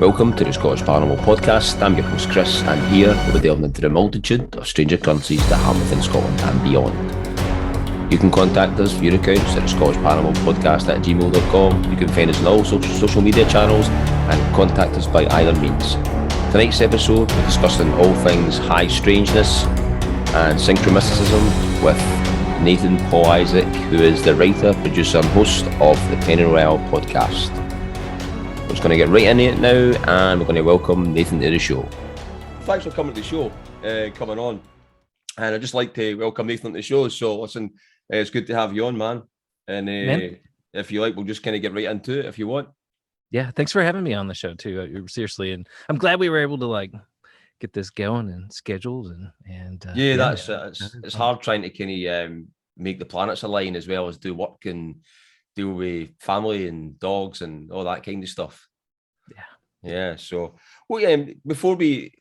Welcome to the Scottish Paranormal Podcast. I'm your host Chris, and here we'll be delving into the multitude of strange occurrences that happen within Scotland and beyond. You can contact us via accounts at the Scottish Paranormal Podcast at gmail.com. You can find us on all social media channels and contact us by either means. Tonight's episode, we're discussing all things high strangeness and synchro-mysticism with Nathan Paul Isaac, who is the writer, producer and host of the Paranormal Podcast. We're just going to get right into it now, and we're going to welcome Nathan to the show. Thanks for coming to the show, coming on. And I'd just like to welcome Nathan to the show. So listen, it's good to have you on, man. And if you like, we'll just kind of get right into it if you want. Yeah, thanks for having me on the show too. Seriously, and I'm glad we were able to get this going and scheduled and it's hard trying to kind of make the planets align as well as do work and deal with family and dogs and all that kind of stuff. Yeah. So, before we,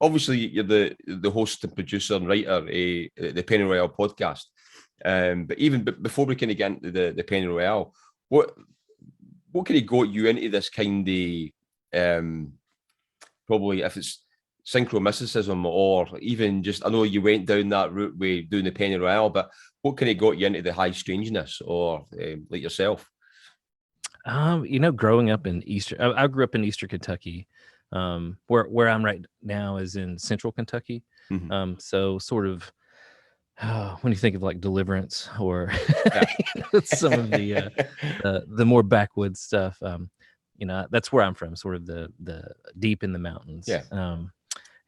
obviously you're the host and producer and writer of the Paranormal Podcast. But even before we kind of get into the Paranormal, what kind of got you into this kind of probably if it's synchro-mysticism or even just, I know you went down that route with doing the Paranormal, but what kind of got you into the high strangeness or like yourself? Growing up in I grew up in Eastern Kentucky. Where I'm right now is in Central Kentucky. Mm-hmm. So sort of when you think of like Deliverance or some of the more backwoods stuff, that's where I'm from, sort of the deep in the mountains. Yeah.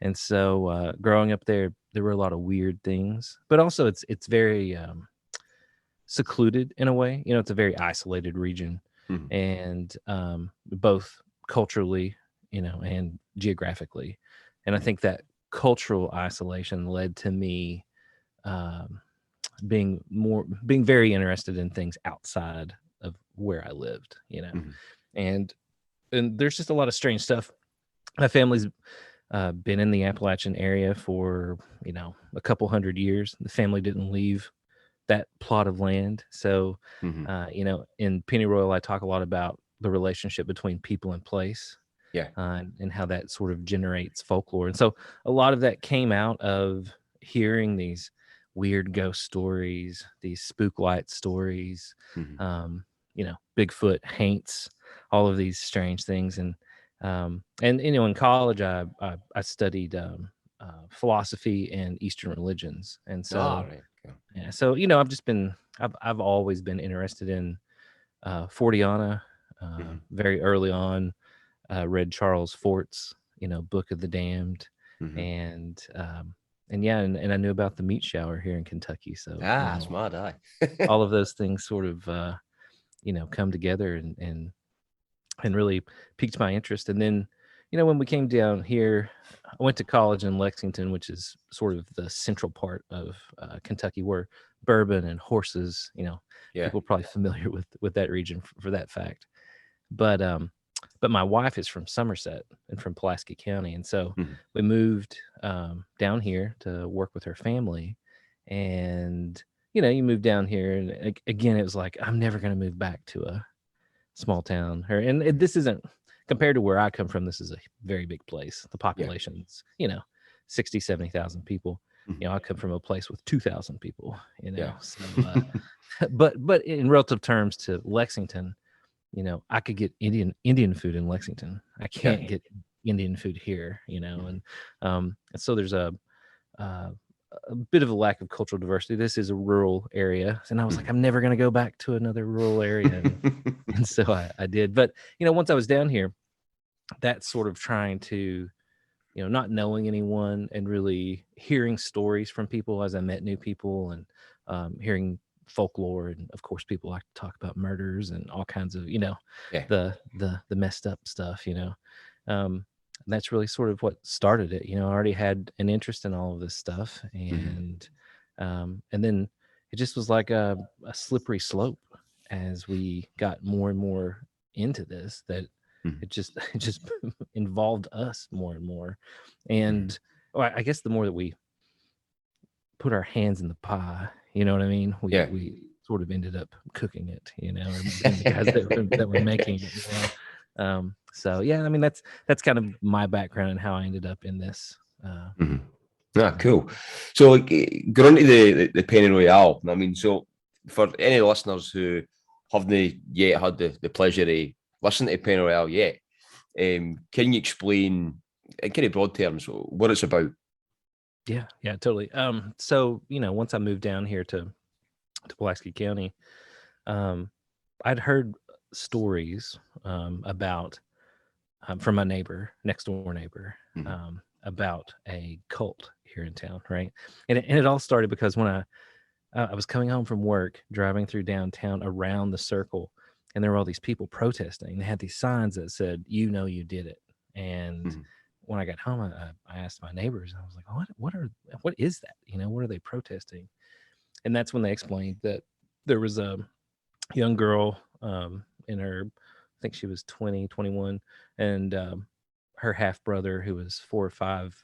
And so growing up there were a lot of weird things, but also it's very secluded in a way. It's a very isolated region, mm-hmm. and both culturally, and geographically. And I think that cultural isolation led to me being very interested in things outside of where I lived, Mm-hmm. and there's just a lot of strange stuff. My family's been in the Appalachian area for, a couple hundred years. The family didn't leave that plot of land. So, mm-hmm. In Penny Royal, I talk a lot about the relationship between people and place. Yeah. And how that sort of generates folklore. And so a lot of that came out of hearing these weird ghost stories, these spook light stories, mm-hmm. Bigfoot, haints, all of these strange things. And in college, I studied philosophy and Eastern religions, and so so I've always been interested in Forteana. mm-hmm. Very early on, read Charles Fort's Book of the Damned, mm-hmm. and I knew about the meat shower here in Kentucky. So smart eye. all of those things sort of come together and really piqued my interest. And then, when we came down here, I went to college in Lexington, which is sort of the central part of Kentucky, where bourbon and horses, people are probably familiar with that region for that fact. But my wife is from Somerset and from Pulaski County. And so we moved down here to work with her family. And, you move down here, and again, it was like, I'm never going to move back to a small town. And this isn't, compared to where I come from, this is a very big place. The population's 60, 70,000 people. I come from a place with 2,000 people, so but in relative terms to Lexington, I could get Indian food in Lexington. I can't get Indian food here, and so there's a bit of a lack of cultural diversity. This is a rural area, and I was like, I'm never going to go back to another rural area, and so I did. But once I was down here, that's sort of trying to, not knowing anyone and really hearing stories from people as I met new people, and hearing folklore, and of course people like to talk about murders and all kinds of Yeah. the messed up stuff. And that's really sort of what started it. I already had an interest in all of this stuff, and then it just was like a slippery slope as we got more and more into this, that Mhm. it just involved us more and more. And well, I guess the more that we put our hands in the pie, you know what I mean? Yeah. We sort of ended up cooking it, or being the guys that were making it. So yeah, I mean that's kind of my background and how I ended up in this. Cool. So, like, going on to the Penny Royale, I mean, so for any listeners who haven't yet had the pleasure of listening to Penny Royale yet, can you explain, in kind of broad terms, what it's about? Yeah, totally. So once I moved down here to Pulaski County, I'd heard stories about from my next door neighbor, about a cult here in town, right? And it all started because when I was coming home from work, driving through downtown around the circle, and there were all these people protesting. They had these signs that said, you did it." And when I got home, I asked my neighbors, I was like, what is that? What are they protesting? And that's when they explained that there was a young girl in her, I think she was 20, 21, and her half brother, who was 4 or 5,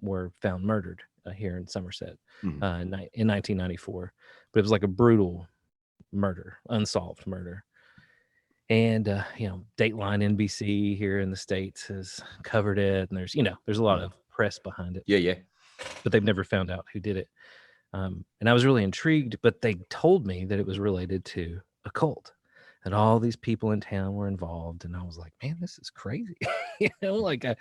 were found murdered here in Somerset in 1994. But it was like a brutal murder, unsolved murder. And Dateline NBC here in the States has covered it, and there's a lot of press behind it. Yeah. But they've never found out who did it. And I was really intrigued, but they told me that it was related to a cult, that all these people in town were involved. And I was like, man, this is crazy. Like I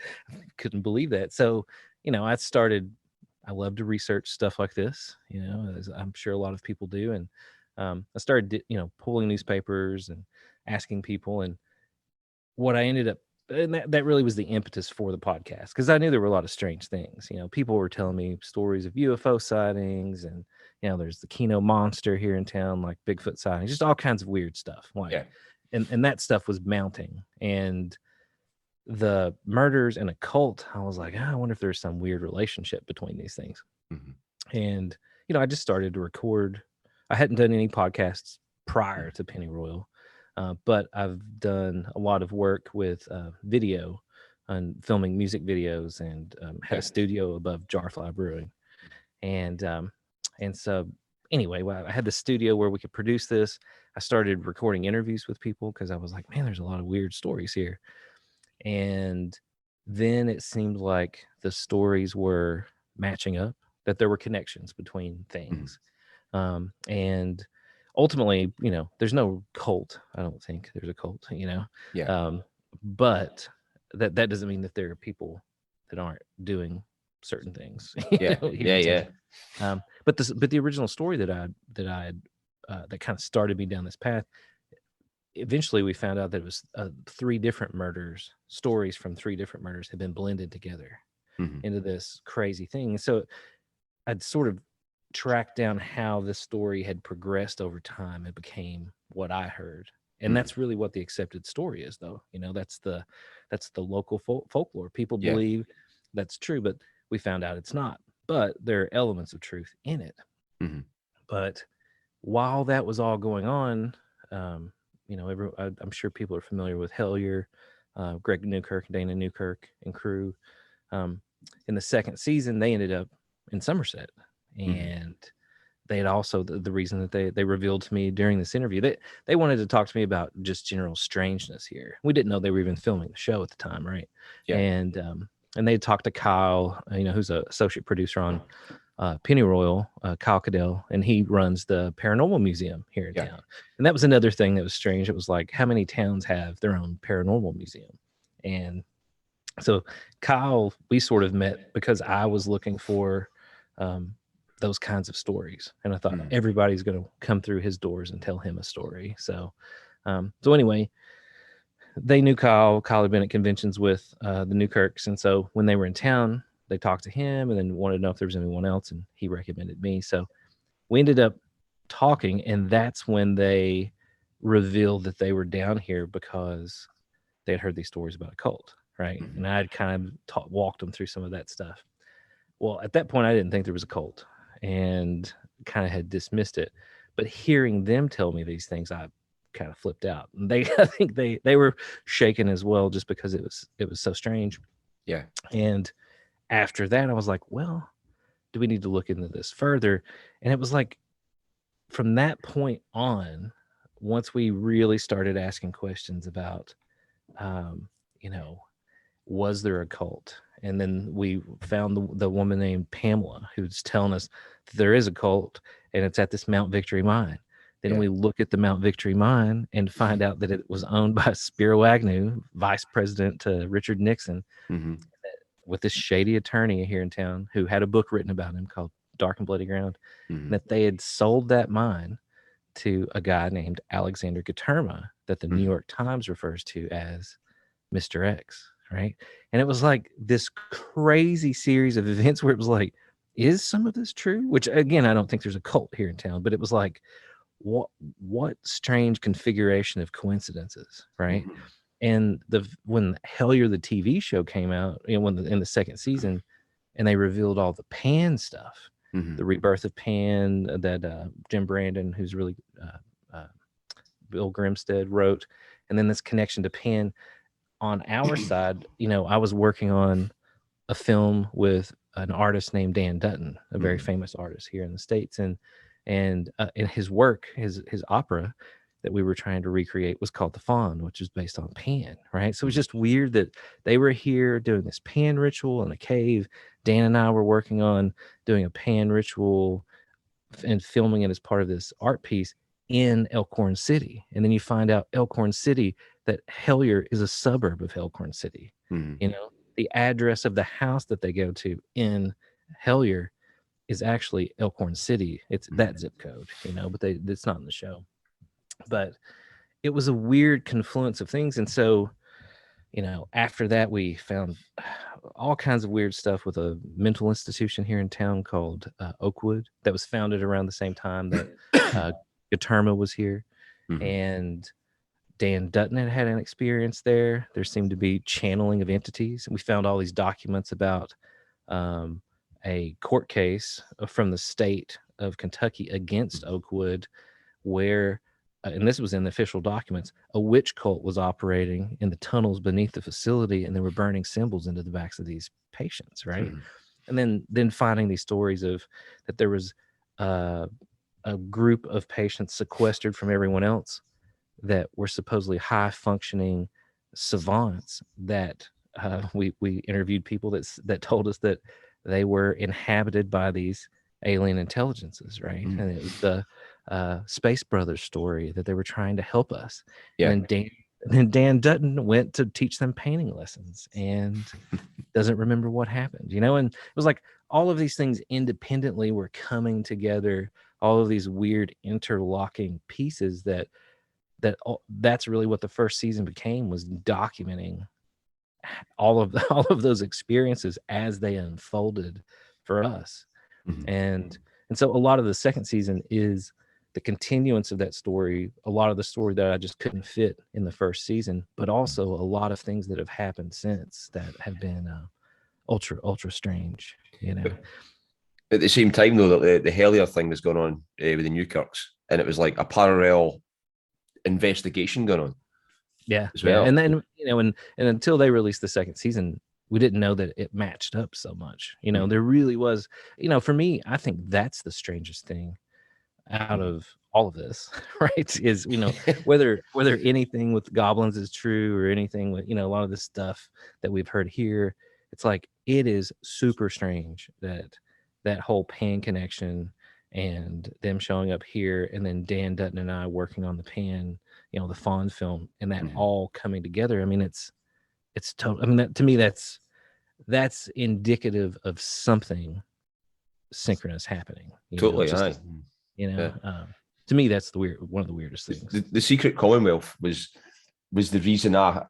couldn't believe that. So, I love to research stuff like this, as I'm sure a lot of people do. And I started, pulling newspapers and asking people. And what I ended up, and that really was the impetus for the podcast, because I knew there were a lot of strange things. People were telling me stories of UFO sightings, and there's the Keno monster here in town, like Bigfoot sightings, just all kinds of weird stuff. And that stuff was mounting. And the murders and occult, I was like, I wonder if there's some weird relationship between these things. And I just started to record. I hadn't done any podcasts prior to Pennyroyal. But I've done a lot of work with video and filming music videos, and had a studio above Jarfly Brewing. And so anyway, I had the studio where we could produce this. I started recording interviews with people because I was like, man, there's a lot of weird stories here. And then it seemed like the stories were matching up, that there were connections between things. And ultimately, there's no cult. I don't think there's a cult, but that doesn't mean that there are people that aren't doing certain things. But the original story that kind of started me down this path, eventually we found out that it was 3 different stories from 3 different murders had been blended together into this crazy thing. So I'd sort of tracked down how this story had progressed over time. It became what I heard. And that's really what the accepted story is, though. That's the local folklore. People believe that's true, but we found out it's not. But there are elements of truth in it. But while that was all going on, I'm sure people are familiar with Hellier, Greg Newkirk, Dana Newkirk, and crew. In the second season, they ended up in Somerset. And they had also, the reason that they revealed to me during this interview, they wanted to talk to me about just general strangeness here. We didn't know they were even filming the show at the time, right? And they talked to Kyle, who's an associate producer on Pennyroyal, Kyle Cadell, and he runs the Paranormal Museum here in town. And that was another thing that was strange. It was like, how many towns have their own paranormal museum? And so Kyle, we sort of met because I was looking for those kinds of stories, and I thought everybody's going to come through his doors and tell him a story. So anyway, they knew Kyle. Kyle had been at conventions with the Newkirks, and so when they were in town, they talked to him and then wanted to know if there was anyone else, and he recommended me. So we ended up talking, and that's when they revealed that they were down here because they had heard these stories about Occult, right? Mhm. And I had kind of walked them through some of that stuff. Well, at that point, I didn't think there was a cult, and kind of had dismissed it. But hearing them tell me these things, I kind of flipped out. And they, I think they were shaken as well, just because it was so strange. Yeah. And after that, I was like, well, do we need to look into this further? And it was like, from that point on, once we really started asking questions about, you know, was there a cult? And then we found the woman named Pamela, who's telling us that there is a cult, and it's at this Mount Victory mine. Then Yeah. we look at the Mount Victory mine and find out that it was owned by Spiro Agnew, vice president to Richard Nixon, Mm-hmm. with this shady attorney here in town who had a book written about him called Dark and Bloody Ground, Mm-hmm. and that they had sold that mine to a guy named Alexander Gaterma, that the New York Times refers to as Mr. X, right? And it was like this crazy series of events where it was like, is some of this true? Which, again, I don't think there's a cult here in town, but it was like, what strange configuration of coincidences, right? Mm-hmm. And when Hellier the TV show came out, when in the second season, and they revealed all the Pan stuff, Mm-hmm. the rebirth of Pan that Jim Brandon, who's really Bill Grimstead, wrote, and then this connection to Pan on our side. I was working on a film with an artist named Dan Dutton, a very famous artist here in the States, and in his work, his opera that we were trying to recreate was called The Faun, which is based on Pan, right? So it was just weird that they were here doing this Pan ritual in a cave. Dan and I were working on doing a Pan ritual and filming it as part of this art piece in Elkhorn City. And then you find out Elkhorn City, that Hellier is a suburb of Elkhorn City. Mm-hmm. The address of the house that they go to in Hellier is actually Elkhorn City. It's that zip code, but it's not in the show. But it was a weird confluence of things. And so, after that, we found all kinds of weird stuff with a mental institution here in town called Oakwood, that was founded around the same time that Gaterma was here. Mm-hmm. And Dan Dutton had an experience there. There seemed to be channeling of entities. And we found all these documents about a court case from the state of Kentucky against Oakwood, where, and this was in the official documents, a witch cult was operating in the tunnels beneath the facility, and they were burning symbols into the backs of these patients, right? Mm-hmm. And then finding these stories of that there was a group of patients sequestered from everyone else that were supposedly high functioning savants, that we interviewed people that told us that they were inhabited by these alien intelligences, right? Mm-hmm. And it was the Space Brothers story, that they were trying to help us. Yeah. And then Dan Dutton went to teach them painting lessons and doesn't remember what happened, and it was like all of these things independently were coming together, all of these weird interlocking pieces that's really what the first season became, was documenting all of those experiences as they unfolded for us. Mm-hmm. And so a lot of the second season is the continuance of that story, a lot of the story that I just couldn't fit in the first season, but also a lot of things that have happened since that have been ultra strange. At the same time, though, that the Hellier thing was going on with the Newkirks, and it was like a parallel investigation going on. Yeah, as well. And then and until they released the second season, we didn't know that it matched up so much. There really was. For me, I think that's the strangest thing out of all of this, right? Is whether anything with goblins is true, or anything with a lot of this stuff that we've heard here. It's like, it is super strange that whole Pan connection and them showing up here, and then Dan Dutton and I working on the Pan, the Fawn film, and that all coming together. I mean, it's total. I mean, to me, that's indicative of something synchronous happening. Totally, aye. To me, that's one of the weirdest things. The secret commonwealth was was the reason I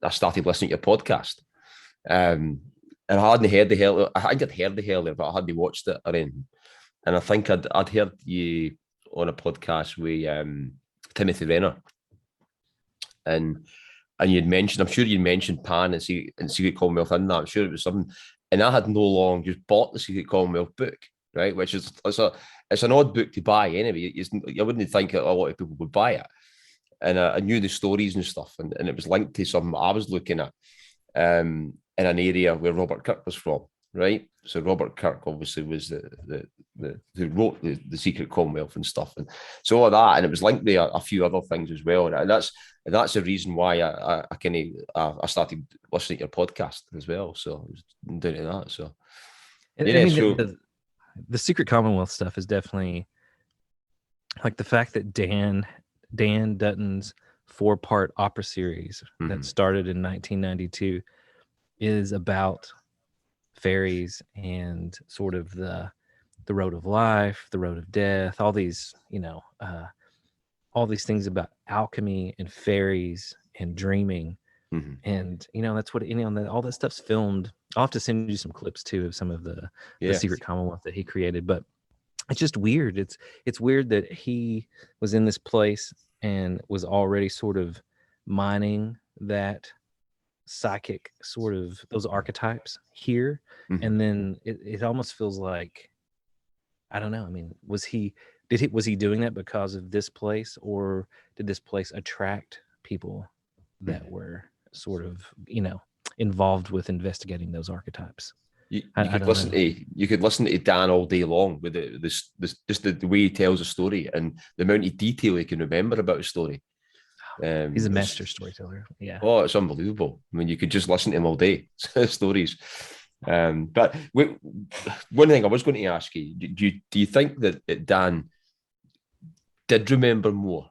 started listening to your podcast. And I hadn't heard the Hellier. I think I'd heard the Hellier, but I hadn't watched it or anything. And I think I'd heard you on a podcast with Timothy Renner, and you'd mentioned, I'm sure you'd mentioned Pan and Secret Commonwealth in that. I'm sure it was something, and I had no long just bought the Secret Commonwealth book, right? Which is it's an odd book to buy anyway. I wouldn't think a lot of people would buy it, and I knew the stories and stuff, and it was linked to something I was looking at in an area where Robert Kirk was from, right? So Robert Kirk obviously was the who wrote the Secret Commonwealth and stuff, and so all that, and it was linked to a few other things as well, and that's the reason why I started listening to your podcast as well. So I was doing that. So yeah, I mean, the Secret Commonwealth stuff is definitely like the fact that Dan Dutton's 4-part opera series that started in 1992 is about fairies and sort of the road of life, the road of death, all these, all these things about alchemy and fairies and dreaming. And that's what all that stuff's filmed. I'll have to send you some clips too of some of the Secret Commonwealth that he created. But it's just weird. It's weird that he was in this place and was already sort of mining that psychic sort of those archetypes here, and then it almost feels like, I don't know. I mean, was he doing that because of this place, or did this place attract people that were sort of involved with investigating those archetypes? You could listen to Dan all day long with the way he tells a story and the amount of detail he can remember about a story. He's a master storyteller. Yeah. Oh, it's unbelievable. I mean, you could just listen to him all day. Stories. But one thing I was going to ask you: do you think that Dan did remember more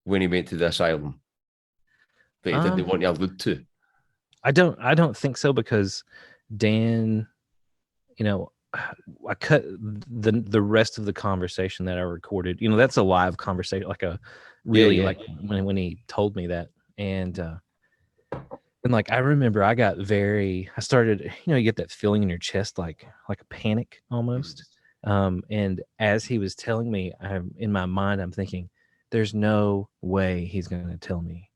when he went to the asylum that he didn't want to allude to? I don't think so, because Dan, I cut the rest of the conversation that I recorded. That's a live conversation, like a really like when he told me that, and like I remember I started, you get that feeling in your chest, like a panic almost. And as he was telling me, in my mind I'm thinking, there's no way he's going to tell me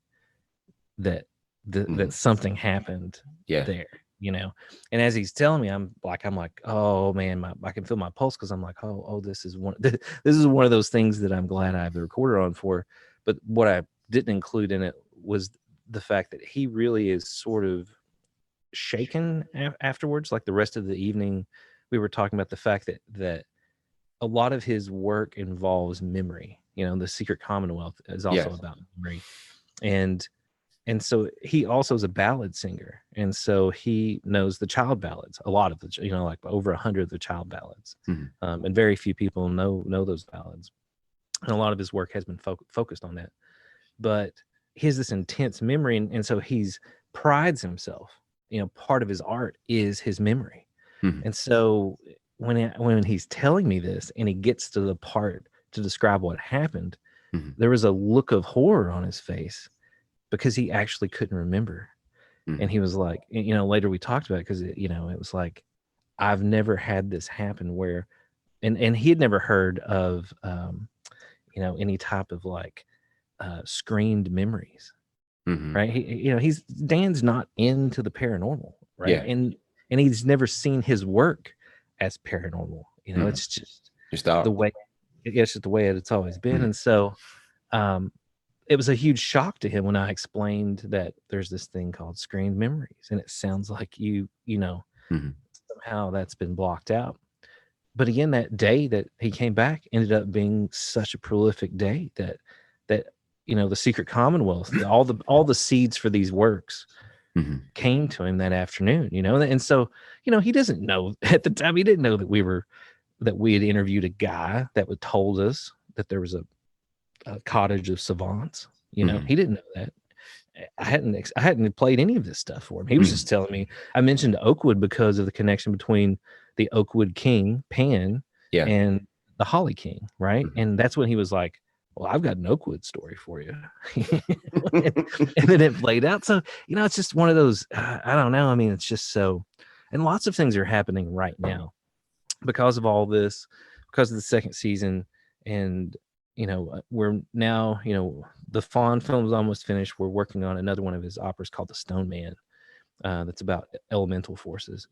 that that something happened there. And as he's telling me, I'm like, oh man, I can feel my pulse, because I'm like, oh, this is one of those things that I'm glad I have the recorder on for. But what I didn't include in it was the fact that he really is sort of shaken afterwards. Like the rest of the evening, we were talking about the fact that a lot of his work involves memory. The Secret Commonwealth is also about memory, and so he also is a ballad singer, and so he knows the child ballads, a lot of the, like over 100 of the child ballads, and very few people know those ballads, and a lot of his work has been focused on that. But he has this intense memory, and so he's prides himself. Part of his art is his memory, and so when he's telling me this, and he gets to the part to describe what happened, there was a look of horror on his face, because he actually couldn't remember. And he was like, later we talked about it, because it was like, I've never had this happen where, and he had never heard of any type of like screened memories, right? Dan's not into the paranormal, right? And he's never seen his work as paranormal. It's just the way it's just the way it's always been. And so it was a huge shock to him when I explained that there's this thing called screened memories, and it sounds like somehow that's been blocked out. But again, that day that he came back ended up being such a prolific day that the Secret Commonwealth, all the seeds for these works came to him that afternoon. And so he doesn't know at the time. He didn't know that we had interviewed a guy that would told us that there was a cottage of savants. He didn't know that. I hadn't played any of this stuff for him. He was just telling me. I mentioned Oakwood because of the connection between the Oakwood King Pan and the Holly King, right? And that's when he was like, well, I've got an Oakwood story for you. And then it played out. So, it's just one of those, I don't know. I mean, it's just so, and lots of things are happening right now because of all this, because of the second season. And, we're now, the Fawn film is almost finished. We're working on another one of his operas called The Stone Man. That's about elemental forces.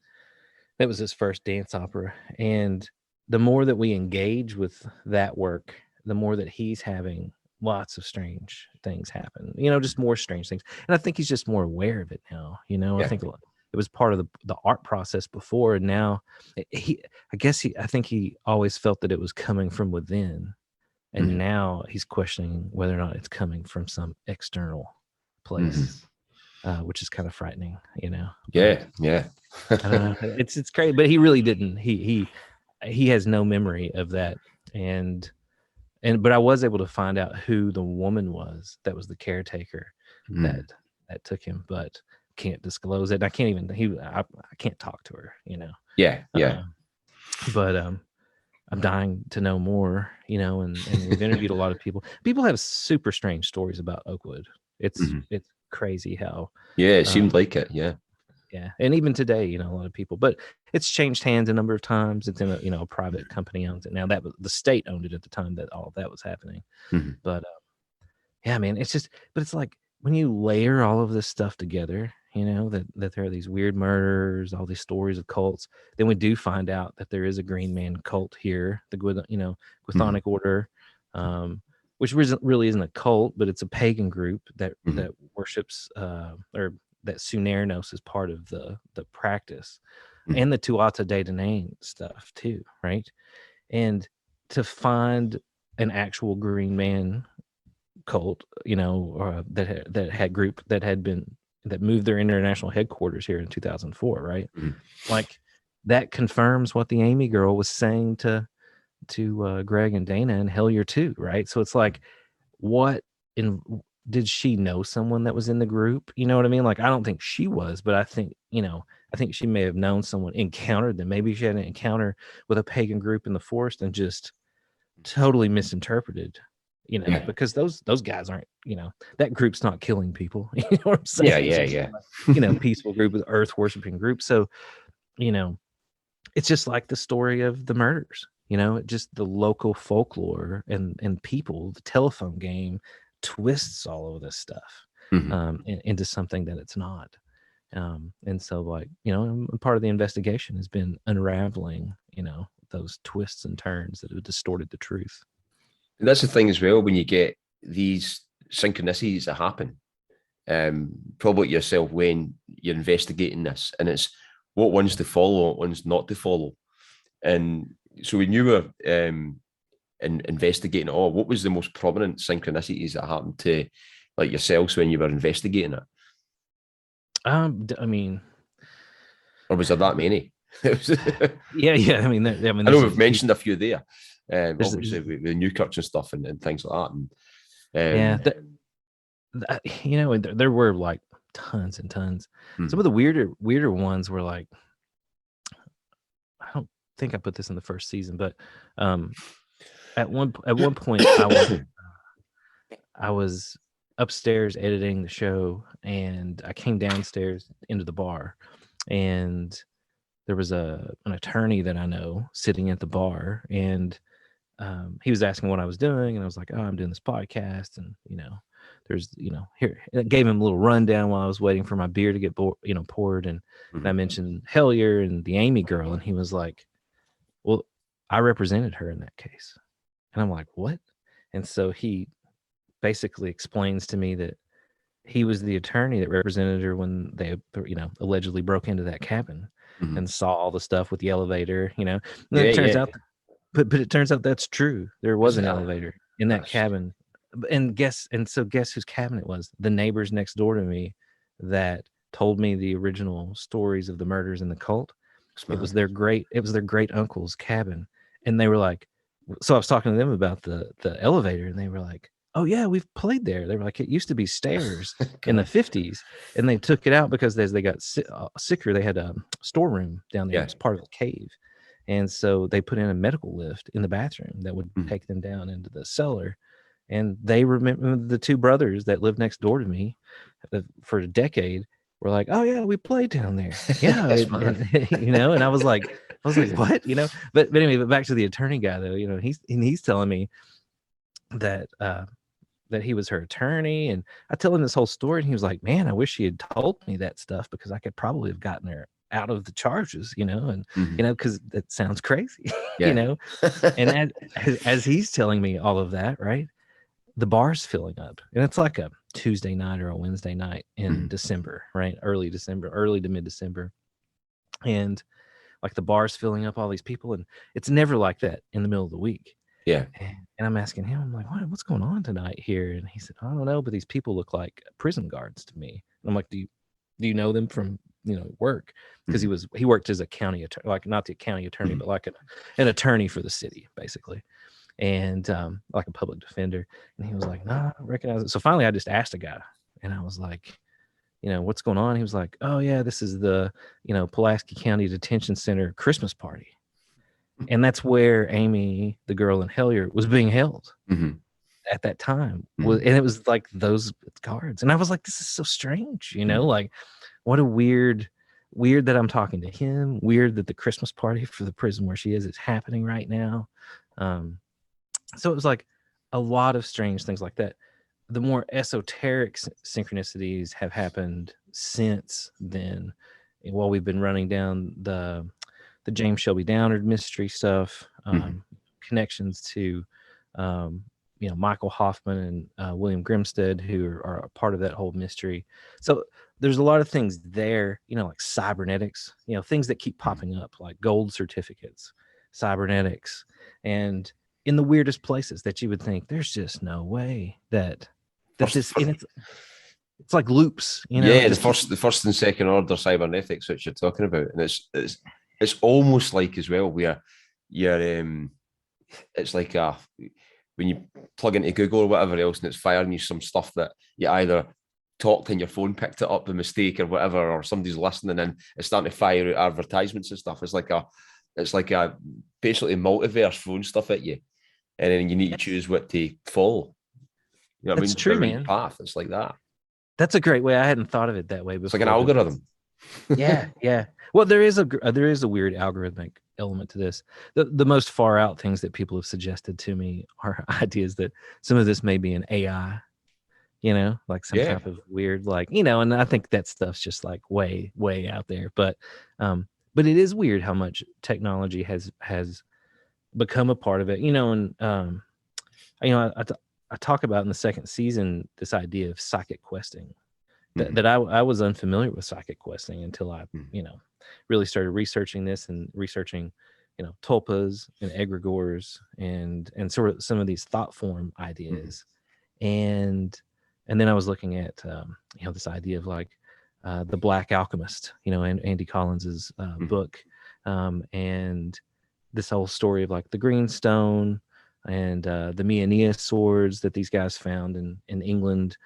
That was his first dance opera. And the more that we engage with that work, the more that he's having lots of strange things happen, just more strange things. And I think he's just more aware of it now. I think it was part of the art process before. And now I think he always felt that it was coming from within. And now he's questioning whether or not it's coming from some external place. Which is kind of frightening, Yeah. I don't know. It's crazy, but he really didn't. He has no memory of that, but I was able to find out who the woman was that was the caretaker that took him, but can't disclose it. I can't even. I can't talk to her, Yeah. But I'm dying to know more, and we've interviewed a lot of people. People have super strange stories about Oakwood. It's crazy how it seemed like it. Yeah, and even today, a lot of people, but it's changed hands a number of times. It's in a private company owns it now. That was the state owned it at the time that all of that was happening. But yeah, man, it's just, but it's like when you layer all of this stuff together, that there are these weird murders, all these stories of cults, then we do find out that there is a Green Man cult here, the Gwythonic Order, which really isn't a cult, but it's a pagan group that worships or that Sunernos is part of the practice, and the Tuatha De Danann stuff too, right? And to find an actual Green Man cult, that had group that moved their international headquarters here in 2004, right? Like that confirms what the Amy girl was saying to Greg and Dana and Hellier too, right? So it's like, did she know someone that was in the group? You know what I mean? Like, I don't think she was, but I think she may have known someone, encountered them. Maybe she had an encounter with a pagan group in the forest and just totally misinterpreted, because those guys aren't, that group's not killing people. You know what I'm saying? Yeah. Peaceful group with earth worshiping group. So, it's just like the story of the murders, just the local folklore and people, the telephone game twists all of this stuff into something that it's not. And so, like, part of the investigation has been unraveling, those twists and turns that have distorted the truth. And that's the thing as well, when you get these synchronicities that happen, probably yourself when you're investigating this, and it's what ones to follow, what ones not to follow. And so when you were investigating it all, what was the most prominent synchronicities that happened to like yourselves when you were investigating it? I mean, or was there that many? yeah. I mean, I know we've mentioned a few there. Obviously with Newkirks and stuff and things like that. And, there were like tons and tons. Some of the weirder ones were like, I don't think I put this in the first season, but at one point I was upstairs editing the show, and I came downstairs into the bar, and there was an attorney that I know sitting at the bar, and he was asking what I was doing, and I was like, "Oh, I'm doing this podcast," and there's here. I gave him a little rundown while I was waiting for my beer to get poured, and I mentioned Hellier and the Amy girl, and he was like, "Well, I represented her in that case," and I'm like, "What?" And so he basically explains to me that he was the attorney that represented her when they allegedly broke into that cabin and saw all the stuff with the elevator. And it turns out. But it turns out that's true. There was an elevator in that cabin, and guess whose cabin it was? The neighbors next door to me that told me the original stories of the murders in the cult. It was their great uncle's cabin, and they were like, so I was talking to them about the elevator, and they were like, "Oh yeah, we've played there." They were like, "It used to be stairs in the 50s, and they took it out because as they got sicker, they had a storeroom down there. It was part of the cave." And so they put in a medical lift in the bathroom that would take them down into the cellar. And they remember the two brothers that lived next door to me for a decade were like, "Oh yeah, we played down there." Yeah, Yes, man. and I was like, "What?" But anyway, but back to the attorney guy though. He's telling me that that he was her attorney, and I tell him this whole story, and he was like, "Man, I wish she had told me that stuff because I could probably have gotten her out of the charges, and because that sounds crazy, Yeah. And as he's telling me all of that, right, the bar's filling up, and it's like a Tuesday night or a Wednesday night in December, right, early to mid December, and like the bar's filling up, all these people, and it's never like that in the middle of the week. Yeah. And I'm asking him, I'm like, what's going on tonight here? And he said, I don't know, but these people look like prison guards to me. And I'm like, do you know them from work? Because he worked as a county attorney, like not the county attorney, but like an attorney for the city, basically, and like a public defender. And he was like, nah, I don't recognize it. So finally, I just asked a guy, and I was like, what's going on? He was like, oh yeah, this is the Pulaski County Detention Center Christmas party. And that's where Amy, the girl in Hellier, was being held at that time. And it was like those guards. And I was like, this is so strange, like what a weird that I'm talking to him, weird that the Christmas party for the prison where she is happening right now. So it was like a lot of strange things like that. The more esoteric synchronicities have happened since then, while we've been running down the James Shelby Downard mystery stuff, connections to Michael Hoffman and William Grimstead, who are a part of that whole mystery. So there's a lot of things there, like cybernetics, things that keep popping up, like gold certificates, cybernetics, and in the weirdest places that you would think there's just no way that this, and it's like loops, Yeah, the first and second order cybernetics, which you're talking about, and it's almost like as well where you're it's like when you plug into Google or whatever else, and it's firing you some stuff that you either talked and your phone picked it up by mistake or whatever, or somebody's listening and it's starting to fire out advertisements and stuff. It's like a basically multiverse throwing stuff at you, and then you need to choose what to follow. You know what I mean? True, the right man. path. It's like that. That's a great way. I hadn't thought of it that way before. It's like an algorithm. Yeah. Well, there is a weird algorithmic element to this. The most far out things that people have suggested to me are ideas that some of this may be an AI, like some type of weird, like, and I think that stuff's just like way, way out there. But it is weird how much technology has become a part of it, and I talk about in the second season this idea of psychic questing. That I was unfamiliar with psychic questing until I, really started researching this and researching, tulpas and egregores and sort of some of these thought form ideas. And then I was looking at, this idea of like the Black Alchemist, and Andy Collins's book, and this whole story of like the Green Stone and the Mionea swords that these guys found in England,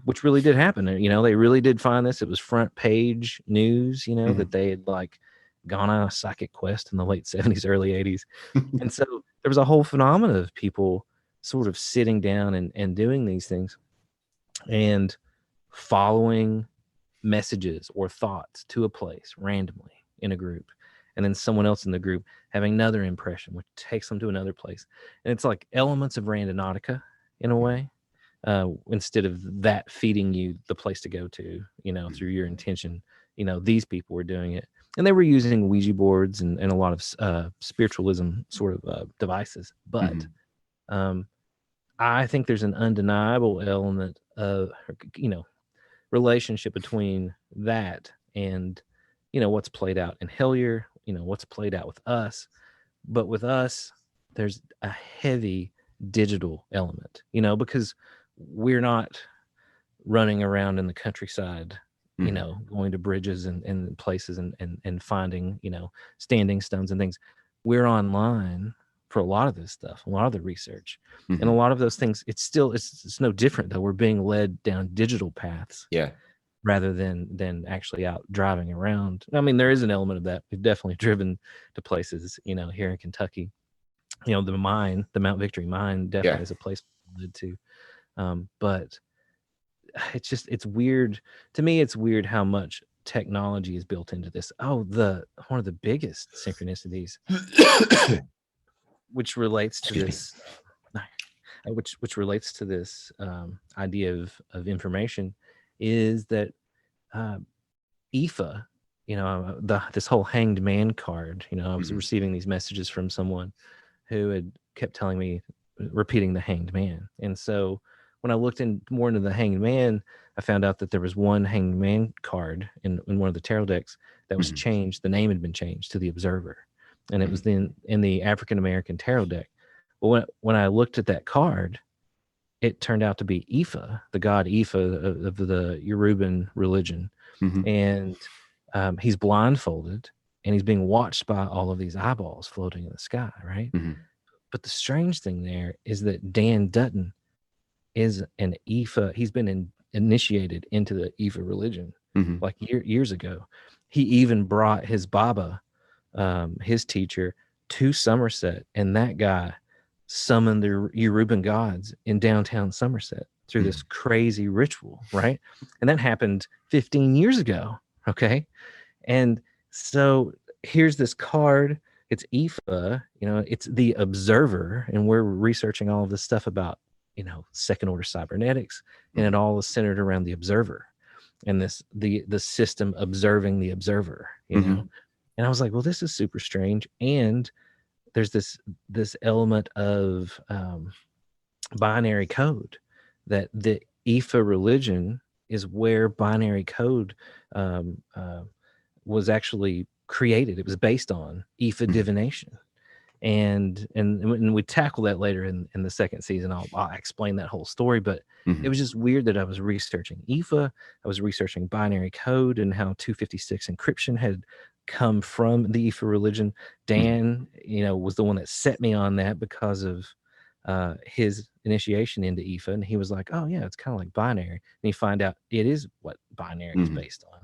which really did happen. They really did find this. It was front page news, that they had like gone on a psychic quest in the late 70s, early 80s. And so there was a whole phenomenon of people sort of sitting down and doing these things and following messages or thoughts to a place randomly in a group, and then someone else in the group having another impression, which takes them to another place. And it's like elements of randonautica in a way, instead of that feeding you the place to go to, through your intention. These people were doing it, and they were using Ouija boards and a lot of spiritualism sort of devices. But I think there's an undeniable element of, relationship between that and, what's played out in Hellier, what's played out with us. But with us, there's a heavy digital element, because we're not running around in the countryside, going to bridges and places and finding, standing stones and things. We're online for a lot of this stuff, a lot of the research, and a lot of those things. It's no different though. We're being led down digital paths, rather than actually out driving around. I mean, there is an element of that. We've definitely driven to places, here in Kentucky, the Mount Victory mine definitely Yeah. is a place I lived to. But it's weird to me. It's weird how much technology is built into this. Oh, one of the biggest synchronicities, which relates to Excuse me. this, which relates to this idea of information, is that uh, IFA, this whole hanged man card. I was receiving these messages from someone who had kept telling me, repeating the hanged man. And so when I looked more into the hanged man, I found out that there was one hanged man card in one of the tarot decks that was changed. The name had been changed to the Observer. And it was then in the African American tarot deck. But when I looked at that card, it turned out to be Ifa, the god Ifa of the Yoruban religion. And he's blindfolded and he's being watched by all of these eyeballs floating in the sky, right? But the strange thing there is that Dan Dutton is an Ifa. He's been initiated into the Ifa religion like years ago. He even brought his Baba, his teacher, to Somerset, and that guy summoned the Yoruban gods in downtown Somerset through this crazy ritual, right? And that happened 15 years ago, okay? And so here's this card. It's IFA, it's the Observer, and we're researching all of this stuff about, second order cybernetics, and it all is centered around the Observer and the system observing the Observer, And I was like, well, this is super strange. And there's this element of binary code, that the IFA religion is where binary code was actually created. It was based on Ifa divination. And we tackle that later in the second season. I'll explain that whole story, but it was just weird that I was researching Ifa. I was researching binary code and how 256 encryption had come from the Ifa religion. Dan, was the one that set me on that because of his initiation into Ifa. And he was like, oh yeah, it's kind of like binary. And you find out it is what binary is based on.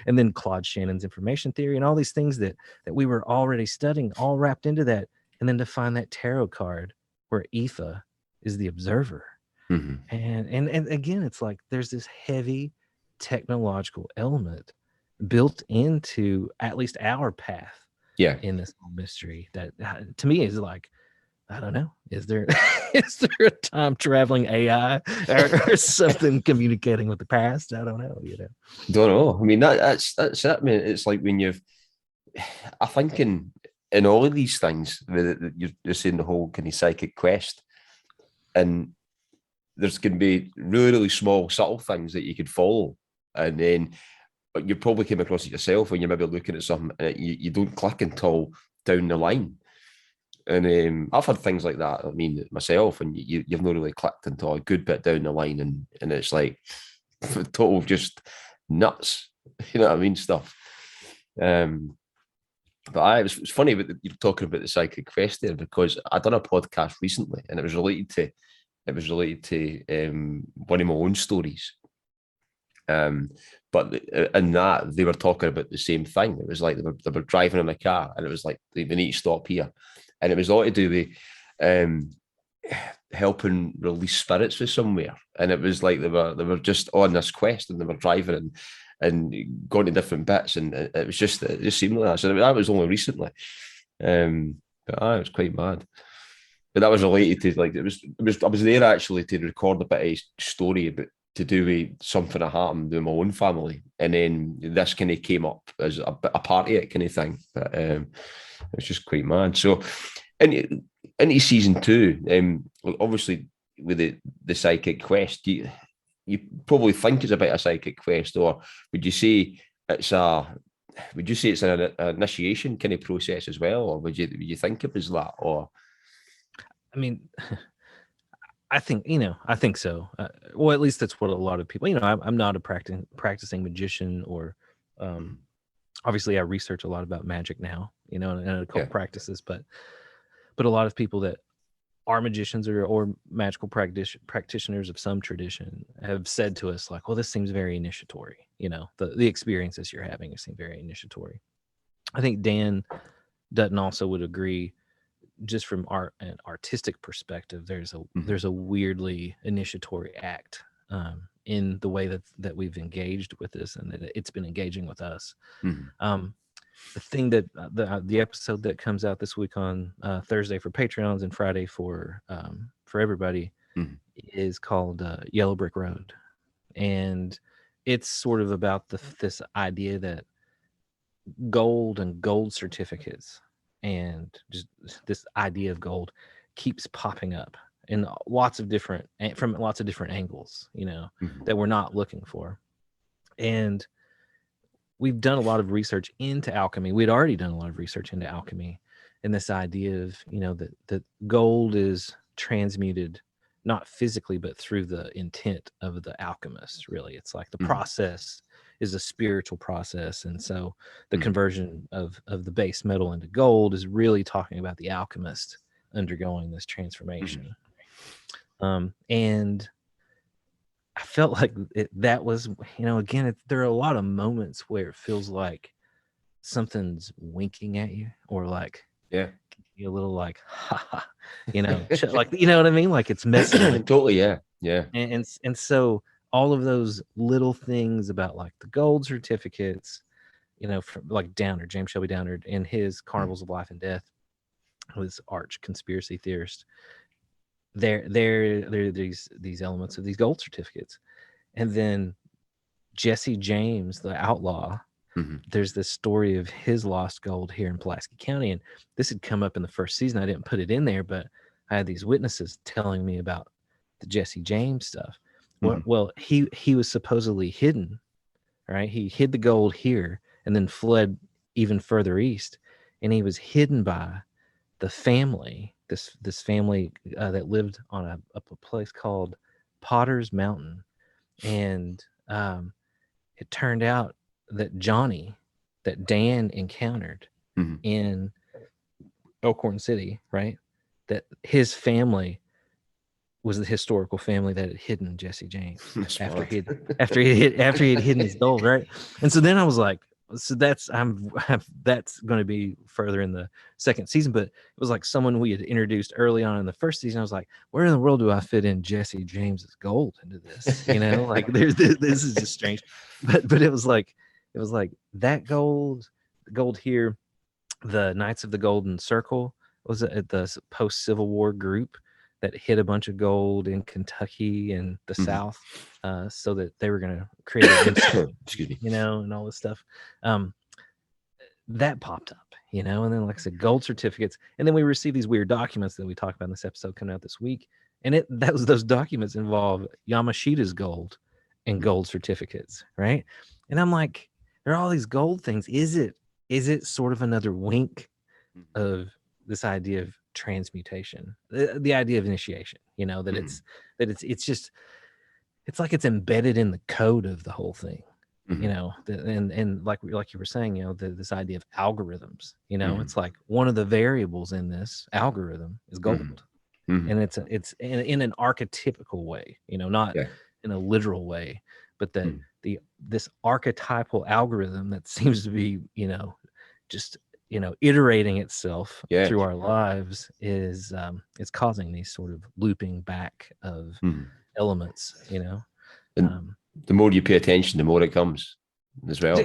And then Claude Shannon's information theory and all these things that we were already studying, all wrapped into that. And then to find that tarot card where Ifa is the Observer. And again, it's like there's this heavy technological element built into at least our path in this whole mystery that to me is like, I don't know. Is there a time traveling AI or something communicating with the past? I don't know. Don't know. I mean, that's it. I mean, it's like when I think in all of these things, you're saying the whole kind of psychic quest, and there's going to be really, really small, subtle things that you could follow, and then you probably came across it yourself when you're maybe looking at something and you don't click until down the line. And I've had things like that. I mean, myself, and you've not really clicked until a good bit down the line, and it's like total just nuts. You know what I mean? Stuff. But it's funny that you're talking about the psychic quest there, because I done a podcast recently, and it was related to one of my own stories. But in that, they were talking about the same thing. It was like they were driving in a car, and it was like they need to stop here, and it was all to do with helping release spirits for somewhere. And it was like they were just on this quest, and they were driving and going to different bits, and it just seemed like that. So that was only recently, but it was quite mad. But that was related to, like, it was I was there actually to record a bit of a story about to do with something that happened in my own family, and then this kind of came up as a part of it kind of thing. But it's just quite mad. So into season 2, obviously with the psychic quest, you probably think it's a bit of a psychic quest, or would you say it's an initiation kind of process as well, or would you think it was that? Or I mean, I think so. Well, at least that's what a lot of people, I'm not a practicing magician, or obviously I research a lot about magic now, and occult practices, but a lot of people that are magicians or magical practitioners of some tradition have said to us, like, well, this seems very initiatory. The experiences you're having seem very initiatory. I think Dan Dutton also would agree just from an artistic perspective, there's a weirdly initiatory act in the way that we've engaged with this, and that it's been engaging with us. The thing that the episode that comes out this week on Thursday for Patreons and Friday for everybody is called Yellow Brick Road, and it's sort of about this idea that gold and gold certificates and just this idea of gold keeps popping up in from lots of different angles, that we're not looking for. And we've done a lot of research into alchemy. We'd already done a lot of research into alchemy, and this idea of, that gold is transmuted not physically, but through the intent of the alchemist. Really, it's like the process is a spiritual process, and so the conversion of the base metal into gold is really talking about the alchemist undergoing this transformation. And I felt like that was, again, there are a lot of moments where it feels like something's winking at you, or like, a little like, ha ha, like, you know what I mean? Like it's messing. Totally, yeah. And so all of those little things about like the gold certificates, from like Downer, James Shelby Downer, in his Carnivals of Life and Death, this arch conspiracy theorist, there are these elements of these gold certificates. And then Jesse James, the outlaw, there's this story of his lost gold here in Pulaski County, and this had come up in the first season. I didn't put it in there, but I had these witnesses telling me about the Jesse James stuff. Well, he was supposedly hidden, right? He hid the gold here and then fled even further east, and he was hidden by the family, this family that lived on a place called Potter's Mountain. And it turned out that Johnny, that Dan encountered in Elkhorn City, right, that his family was the historical family that had hidden Jesse James after he had hidden his gold, right? And so then I was like, so that's going to be further in the second season, but it was like someone we had introduced early on in the first season. I was like, where in the world do I fit in Jesse James's gold into this? Like this is just strange, but it was like that gold here, the Knights of the Golden Circle was at the post Civil War group that hid a bunch of gold in Kentucky and the South, so that they were going to create an excuse me, and all this stuff. That popped up, and then, like I said, gold certificates. And then we received these weird documents that we talked about in this episode coming out this week. And those documents involve Yamashita's gold and gold certificates, right? And I'm like, there are all these gold things. Is it sort of another wink of this idea of transmutation, the idea of initiation, that it's like it's embedded in the code of the whole thing, and like you were saying, this idea of algorithms, it's like one of the variables in this algorithm is gold. And it's in an archetypical way, not in a literal way, but that this archetypal algorithm that seems to be, just iterating itself through our lives is causing these sort of looping back of elements, And the more you pay attention, the more it comes as well.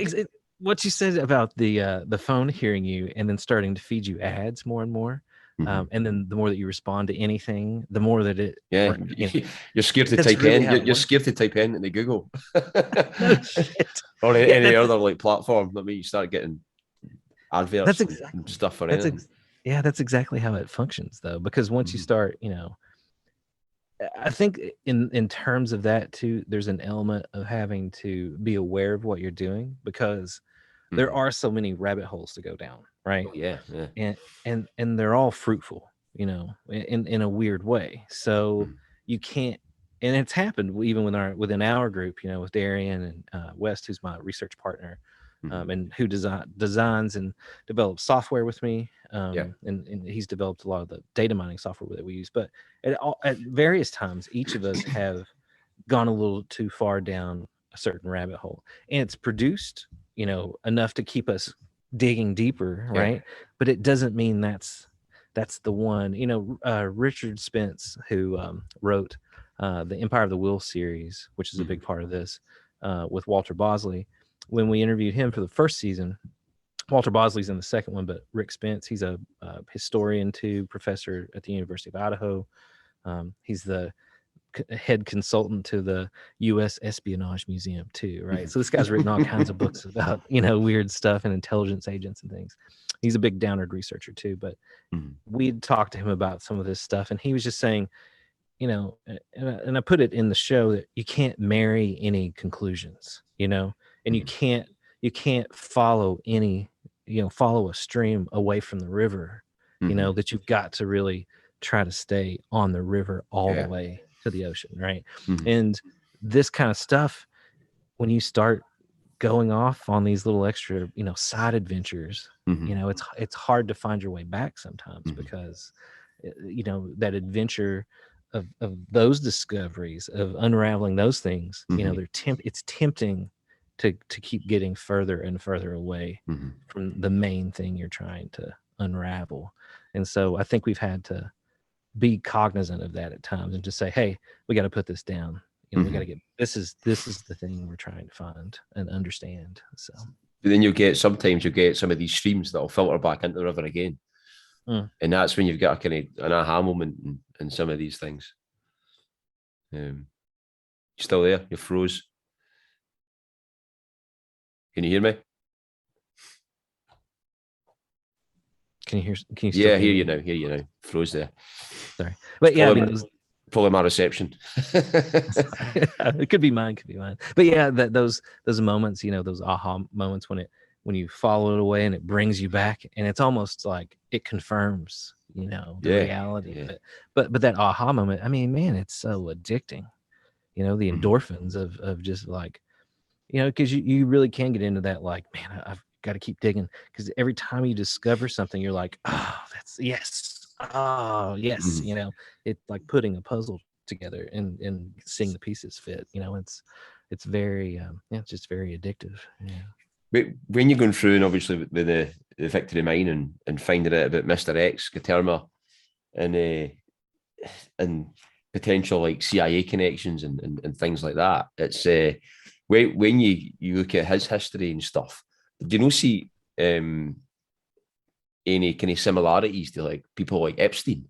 What you said about the phone hearing you and then starting to feed you ads more and more, and then the more that you respond to anything, the more that it you're scared to type really in. You're scared to type in the Google or any other like platform. I mean, you start getting adverts and stuff for anything. That's exactly how it functions, though, because once you start, I think in terms of that too, there's an element of having to be aware of what you're doing, because there are so many rabbit holes to go down, right? And they're all fruitful, in a weird way. So you can't, and it's happened even within our group, with Darian and West, who's my research partner, and who designs and develops software with me. And he's developed a lot of the data mining software that we use. But at various times, each of us have gone a little too far down a certain rabbit hole, and it's produced, enough to keep us digging deeper, right? But it doesn't mean that's that's the one. You know, Richard Spence, who wrote the Empire of the Will series, which is a big part of this, with Walter Bosley. When we interviewed him for the first season, Walter Bosley's in the second one, but Rick Spence, he's a historian too, professor at the University of Idaho. He's the head consultant to the U.S. Espionage Museum too, right? So this guy's written all kinds of books about, you know, weird stuff and intelligence agents and things. He's a big Downard researcher too, but we'd talked to him about some of this stuff, and he was just saying, you know, and I put it in the show that you can't marry any conclusions, you know, and you can't follow any, you know, follow a stream away from the river, you know, that you've got to really try to stay on the river all the way to the ocean, right? And this kind of stuff, when you start going off on these little extra, you know, side adventures, you know, it's hard to find your way back sometimes because, you know, that adventure of those discoveries, of unraveling those things, you know, it's tempting to keep getting further and further away from the main thing you're trying to unravel. And so I think we've had to be cognizant of that at times and just say, hey, we got to put this down. You know, we got to get, this is the thing we're trying to find and understand. So but then sometimes you'll get some of these streams that'll filter back into the river again. And that's when you've got a kind of an aha moment in some of these things. You still there? You froze. Can you hear me? Can you still hear you now? Hear you now. Froze there. Sorry, but yeah, probably my reception. It could be mine. But yeah, those moments, you know, those aha moments when you follow it away and it brings you back, and it's almost like it confirms, you know, the reality of it. But that aha moment, I mean, man, it's so addicting. You know, the endorphins of just like, you know, because you really can get into that, like, man, I've got to keep digging, because every time you discover something, you're like, oh, that's yes, oh yes, you know, it's like putting a puzzle together and seeing the pieces fit. You know, it's very it's just very addictive. Yeah. But when you're going through, and obviously with the Victory Mine and finding out about Mr. X, Gaterma, and potential like CIA connections and things like that, it's when you look at his history and stuff, do you not see any kind of similarities to like people like Epstein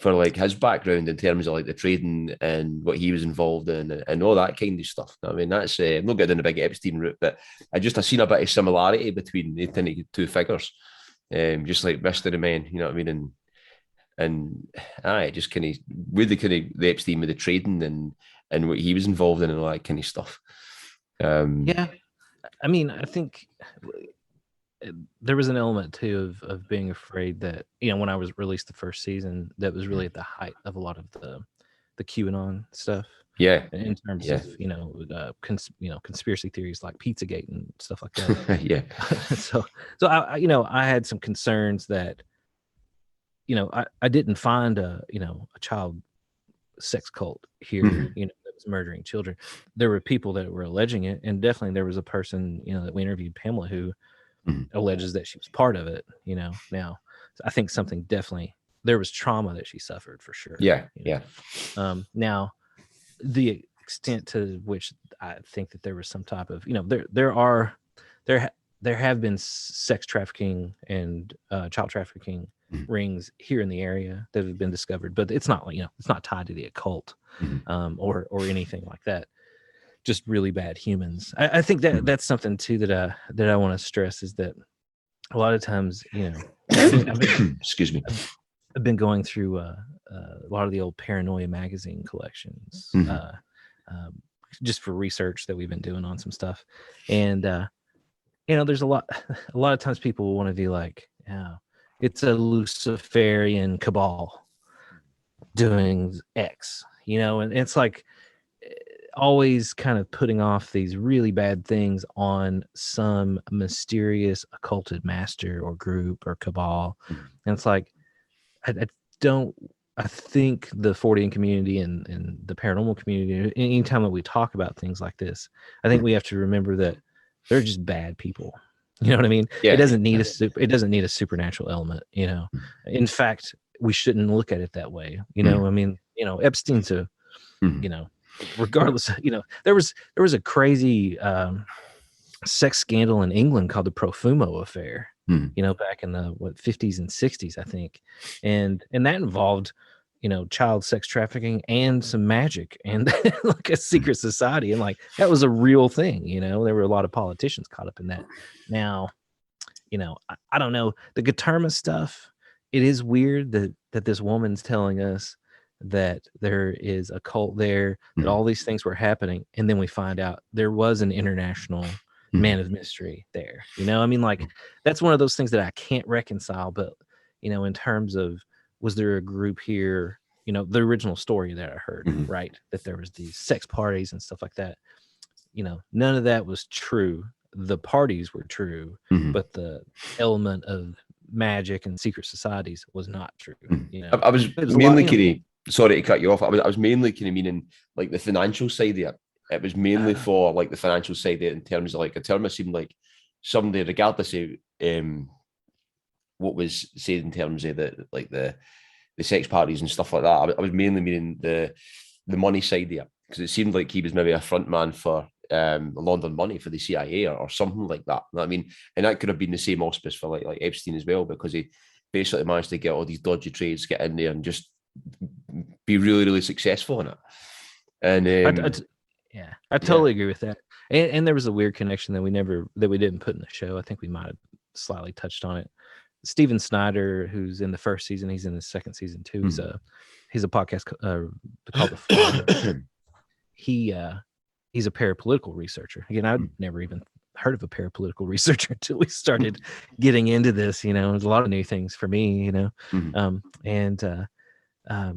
for like his background in terms of like the trading and what he was involved in and all that kind of stuff? I mean, that's I'm not getting the big Epstein route, but I seen a bit of similarity between the two figures, just like Mystery Men, you know what I mean? And just kind of with the Epstein with the trading and what he was involved in and all that kind of stuff. Yeah, I mean, I think there was an element too of being afraid that, you know, when I was released the first season, that was really at the height of a lot of the QAnon stuff. Yeah, in terms of, you know, conspiracy theories like Pizzagate and stuff like that. Yeah. So I, you know, I had some concerns that, you know, I didn't find a child sex cult here, you know, that was murdering children. There were people that were alleging it, and definitely there was a person, you know, that we interviewed, Pamela, who alleges that she was part of it. You know, now I think something definitely, there was trauma that she suffered for sure. Yeah, you know? Now the extent to which I think that there was some type of, you know, there have been sex trafficking and child trafficking rings here in the area that have been discovered, but it's not like, you know, it's not tied to the occult or anything like that. Just really bad humans. I think that that's something too that I want to stress, is that a lot of times, you know, excuse me, I've been going through a lot of the old Paranoia magazine collections, just for research that we've been doing on some stuff, and you know, there's a lot of times people will want to be like, yeah, it's a Luciferian cabal doing X, you know, and it's like always kind of putting off these really bad things on some mysterious occulted master or group or cabal. And it's like, I think the Fortean community and the paranormal community, anytime that we talk about things like this, I think we have to remember that they're just bad people. You know what I mean? Yeah. It doesn't need it doesn't need a supernatural element, you know. In fact, we shouldn't look at it that way. You know, I mean, you know, Epstein's a, you know, regardless, you know, there was a crazy sex scandal in England called the Profumo affair, you know, back in the 50s and 60s, I think. And that involved, you know, child sex trafficking and some magic and like a secret society. And like that was a real thing, you know. There were a lot of politicians caught up in that. Now, you know, I don't know. The Gaterma stuff, it is weird that this woman's telling us that there is a cult there, that all these things were happening, and then we find out there was an international man of mystery there. You know, I mean, like that's one of those things that I can't reconcile. But you know, in terms of was there a group here? You know, the original story that I heard, right? That there was these sex parties and stuff like that. You know, none of that was true. The parties were true, but the element of magic and secret societies was not true. You know, I was there's a lot, mainly you know, kind of, sorry to cut you off. I was mainly kind of meaning like the financial side of it. It was mainly for like the financial side of it in terms of like a term. It seemed like somebody, regardless of what was said in terms of the sex parties and stuff like that. I was mainly meaning the money side there, because it seemed like he was maybe a front man for London money for the CIA or something like that. You know what I mean? And that could have been the same auspice for like Epstein as well, because he basically managed to get all these dodgy trades, get in there and just be really, really successful in it. And I totally agree with that. And there was a weird connection that we didn't put in the show. I think we might have slightly touched on it. Steven Snyder, who's in the first season, he's in the second season too. He's a podcast called The Father. He's a parapolitical researcher. Again, I'd never even heard of a parapolitical researcher until we started getting into this. You know, there's a lot of new things for me. You know,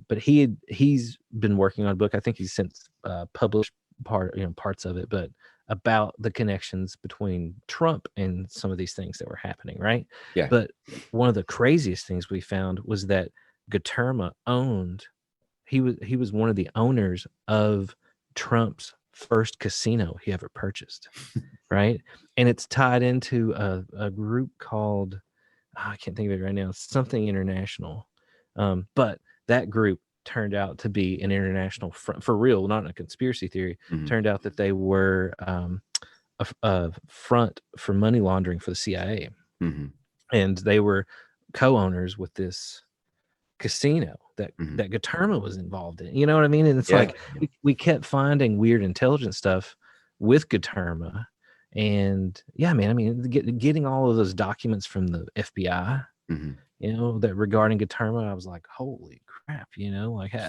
but he's been working on a book. I think he's since published parts of it, but about the connections between Trump and some of these things that were happening, right? Yeah. But one of the craziest things we found was that Gaterma he was one of the owners of Trump's first casino he ever purchased, right? And it's tied into a group called, I can't think of it right now, something international. But that group turned out to be an international front, for real, not a conspiracy theory. Turned out that they were a front for money laundering for the CIA. And they were co-owners with this casino that Gaterma was involved in. You know what I mean? And it's like we kept finding weird intelligence stuff with Gaterma. And yeah, man, I mean, getting all of those documents from the FBI, you know, that regarding Gaterma, I was like, holy crap, you know, like, you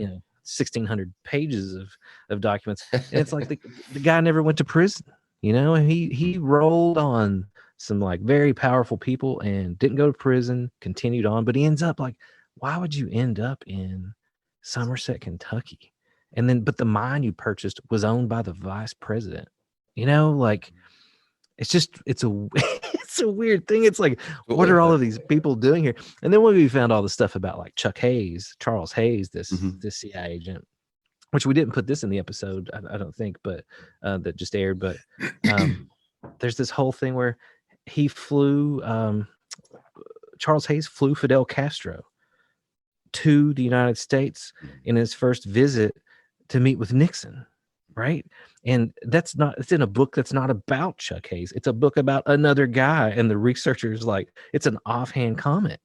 know, 1,600 pages of documents. And it's like the guy never went to prison, you know, and he rolled on some like very powerful people and didn't go to prison, continued on, but he ends up like, why would you end up in Somerset, Kentucky? And then, but the mine you purchased was owned by the vice president, you know, like it's a it's a weird thing. It's like, what are all of these people doing here? And then when we found all the stuff about like Charles Hayes, this CIA agent, which we didn't put this in the episode, I don't think, but that just aired. But there's this whole thing where he flew, Charles Hayes flew Fidel Castro to the United States in his first visit to meet with Nixon, right? And it's in a book that's not about Chuck Hayes. It's a book about another guy. And the researcher's like, it's an offhand comment.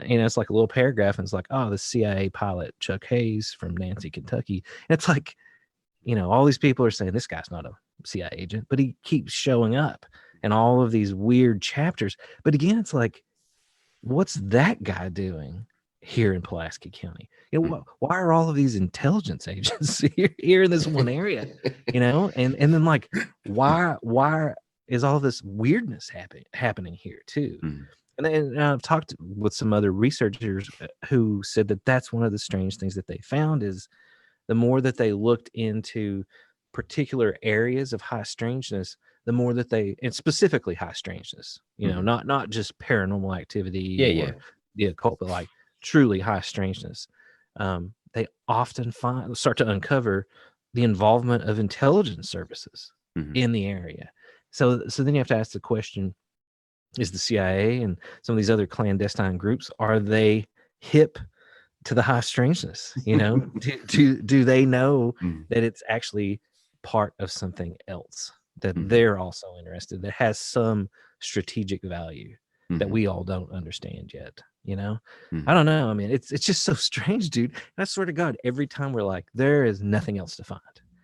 You know, it's like a little paragraph, and it's like, oh, the CIA pilot Chuck Hayes from Nancy, Kentucky. And it's like, you know, all these people are saying this guy's not a CIA agent, but he keeps showing up in all of these weird chapters. But again, it's like, what's that guy doing here in Pulaski County? You know, why are all of these intelligence agents here in this one area? You know, and then like, why is all this weirdness happening here too? And then I've talked with some other researchers who said that that's one of the strange things that they found is the more that they looked into particular areas of high strangeness, the more that and specifically high strangeness, you know, not just paranormal activity or the occult, but like truly high strangeness. They often start to uncover the involvement of intelligence services in the area. So then you have to ask the question, is the CIA and some of these other clandestine groups, are they hip to the high strangeness? You know, do they know that it's actually part of something else that they're also interested, that has some strategic value that we all don't understand yet? You know, I don't know. I mean, it's just so strange, dude. And I swear to God, every time we're like, there is nothing else to find.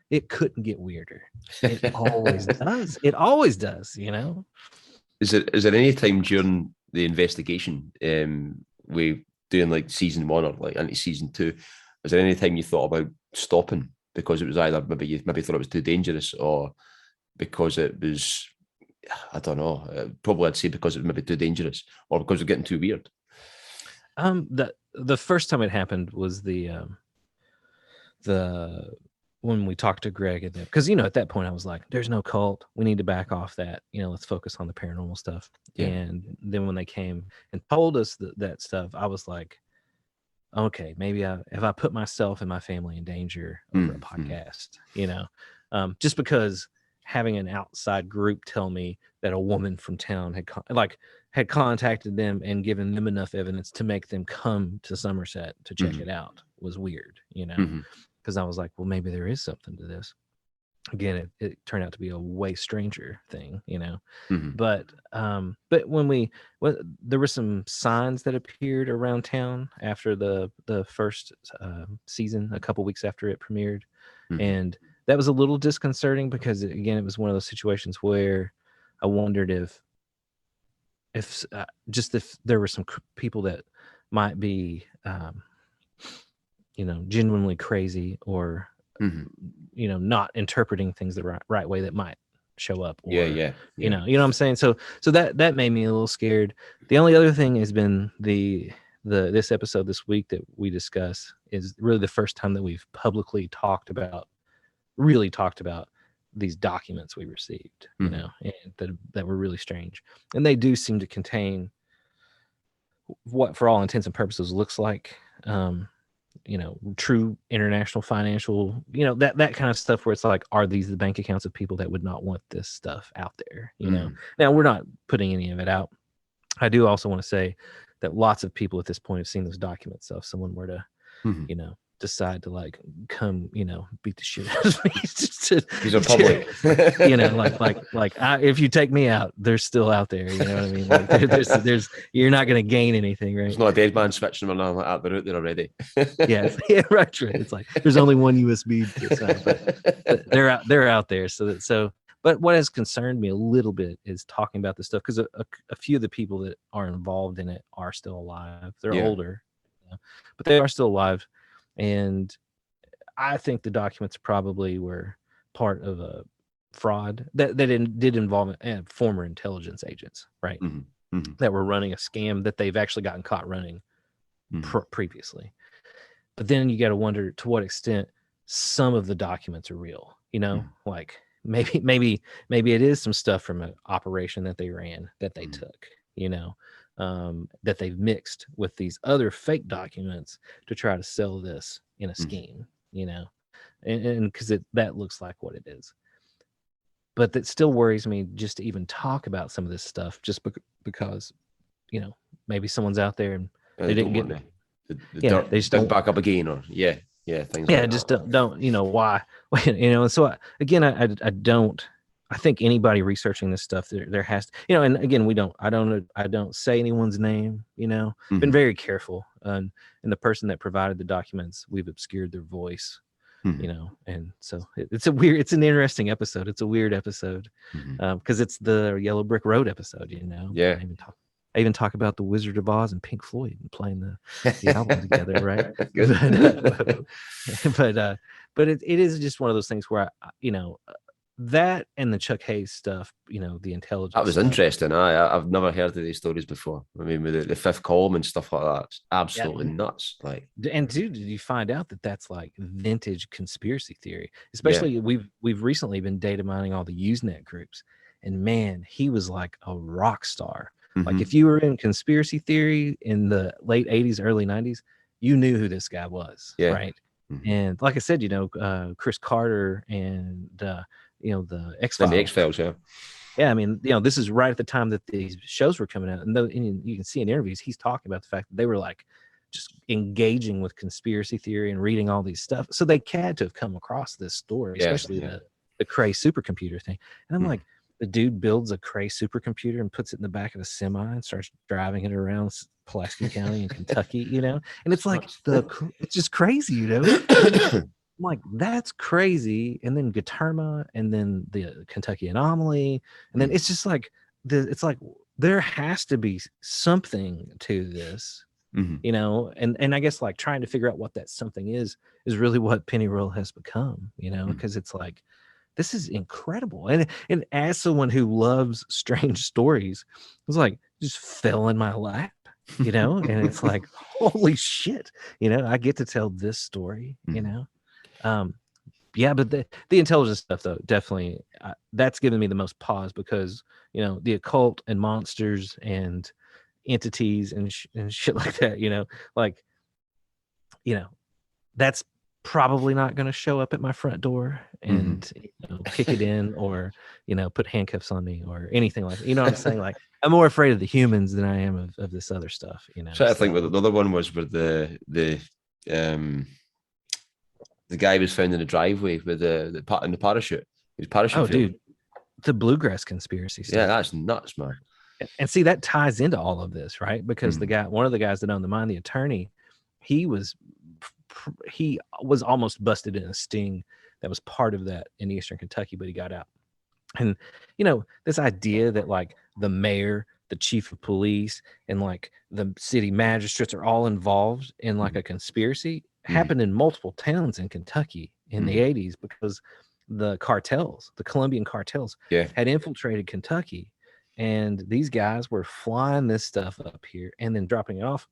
It couldn't get weirder. It always does. It always does. You know. Is there any time during the investigation, we doing like season 1 or like into season 2, is there any time you thought about stopping because it was either maybe you thought it was too dangerous, or because it was, I don't know, probably I'd say because it was maybe too dangerous, or because it was getting too weird? The first time it happened was the when we talked to Greg, and because at that point I was like, there's no cult, we need to back off that, let's focus on the paranormal stuff. And then when they came and told us that stuff, I was like, okay, maybe if I put myself and my family in danger over a podcast, just because having an outside group tell me that a woman from town had contacted them and given them enough evidence to make them come to Somerset to check it out was weird, because I was like, well, maybe there is something to this. Again, it turned out to be a way stranger thing, but when there were some signs that appeared around town after the first season, a couple weeks after it premiered, and that was a little disconcerting because again, it was one of those situations where I wondered if there were some people that might be genuinely crazy, or not interpreting things the right way, that might show up, or you know what I'm saying. So that made me a little scared. The only other thing has been this episode this week that we discuss is really the first time that we've publicly talked about these documents we received, and that were really strange, and they do seem to contain what for all intents and purposes looks like true international financial, that kind of stuff, where it's like, are these the bank accounts of people that would not want this stuff out there? Now, we're not putting any of it out. I do also want to say that lots of people at this point have seen those documents. So if someone were to decide to come beat the shit out of me, these are public, if you take me out, they're still out there, you know what I mean? There's you're not going to gain anything, right? There's not a dead man switching or nothing like that. They're out there already. Right. It's like there's only one USB, but they're out there. But what has concerned me a little bit is talking about this stuff, because a few of the people that are involved in it are still alive. They're older, but they are still alive. And I think the documents probably were part of a fraud that did involve former intelligence agents, right? That were running a scam that they've actually gotten caught running previously. But then you got to wonder to what extent some of the documents are real, like maybe it is some stuff from an operation that they ran, that they took, that they've mixed with these other fake documents to try to sell this in a scheme, and because that looks like what it is. But that still worries me just to even talk about some of this stuff, just because, maybe someone's out there and they didn't get they just don't back up again, or things. Just don't why, and so I don't. I think anybody researching this stuff, there has to, and again, I don't say anyone's name, been very careful. And the person that provided the documents, we've obscured their voice, and so it's an interesting episode. It's a weird episode, because it's the Yellow Brick Road episode, I even talk about the Wizard of Oz and Pink Floyd and playing the album together, right? But it is just one of those things where that and the Chuck Hayes stuff, the intelligence. That was interesting. I've never heard of these stories before. I mean, with the fifth column and stuff like that, it's absolutely nuts. And dude, did you find out that that's like vintage conspiracy theory? Especially we've recently been data mining all the Usenet groups, and man, he was like a rock star. Like if you were in conspiracy theory in the late 80s, early 90s, you knew who this guy was, right? And like I said, Chris Carter and the X-Files. And the X-Files, Yeah, I mean, this is right at the time that these shows were coming out, and you can see in interviews he's talking about the fact that they were like just engaging with conspiracy theory and reading all these stuff. So they had to have come across this story, especially the Cray supercomputer thing. And I'm like, the dude builds a Cray supercomputer and puts it in the back of a semi and starts driving it around Pulaski County in Kentucky, and it's like it's just crazy, I'm like, that's crazy. And then Gaterma, and then the Kentucky anomaly, and then it's just like it's like there has to be something to this, and I guess like trying to figure out what that something is really what Pennyroyal has become, because it's like this is incredible. And as someone who loves strange stories, it was like just fell in my lap, and it's like, holy shit, I get to tell this story, yeah, but the intelligence stuff though, definitely that's given me the most pause, because the occult and monsters and entities and shit like that, like that's probably not going to show up at my front door and kick it in, or put handcuffs on me or anything like that. You know what I'm saying? Like, I'm more afraid of the humans than I am of this other stuff. So I think the other one was where the guy was found in the driveway with the parachute. His parachute. Oh, dude, the bluegrass conspiracy stuff. Yeah, that's nuts, man. And see, that ties into all of this, right? Because one of the guys that owned the mine, the attorney, he was almost busted in a sting that was part of that in Eastern Kentucky, but he got out. And this idea that like the mayor, the chief of police, and like the city magistrates are all involved in like a conspiracy happened in multiple towns in Kentucky in the 80s, because the cartels, the Colombian cartels, had infiltrated Kentucky, and these guys were flying this stuff up here and then dropping it off.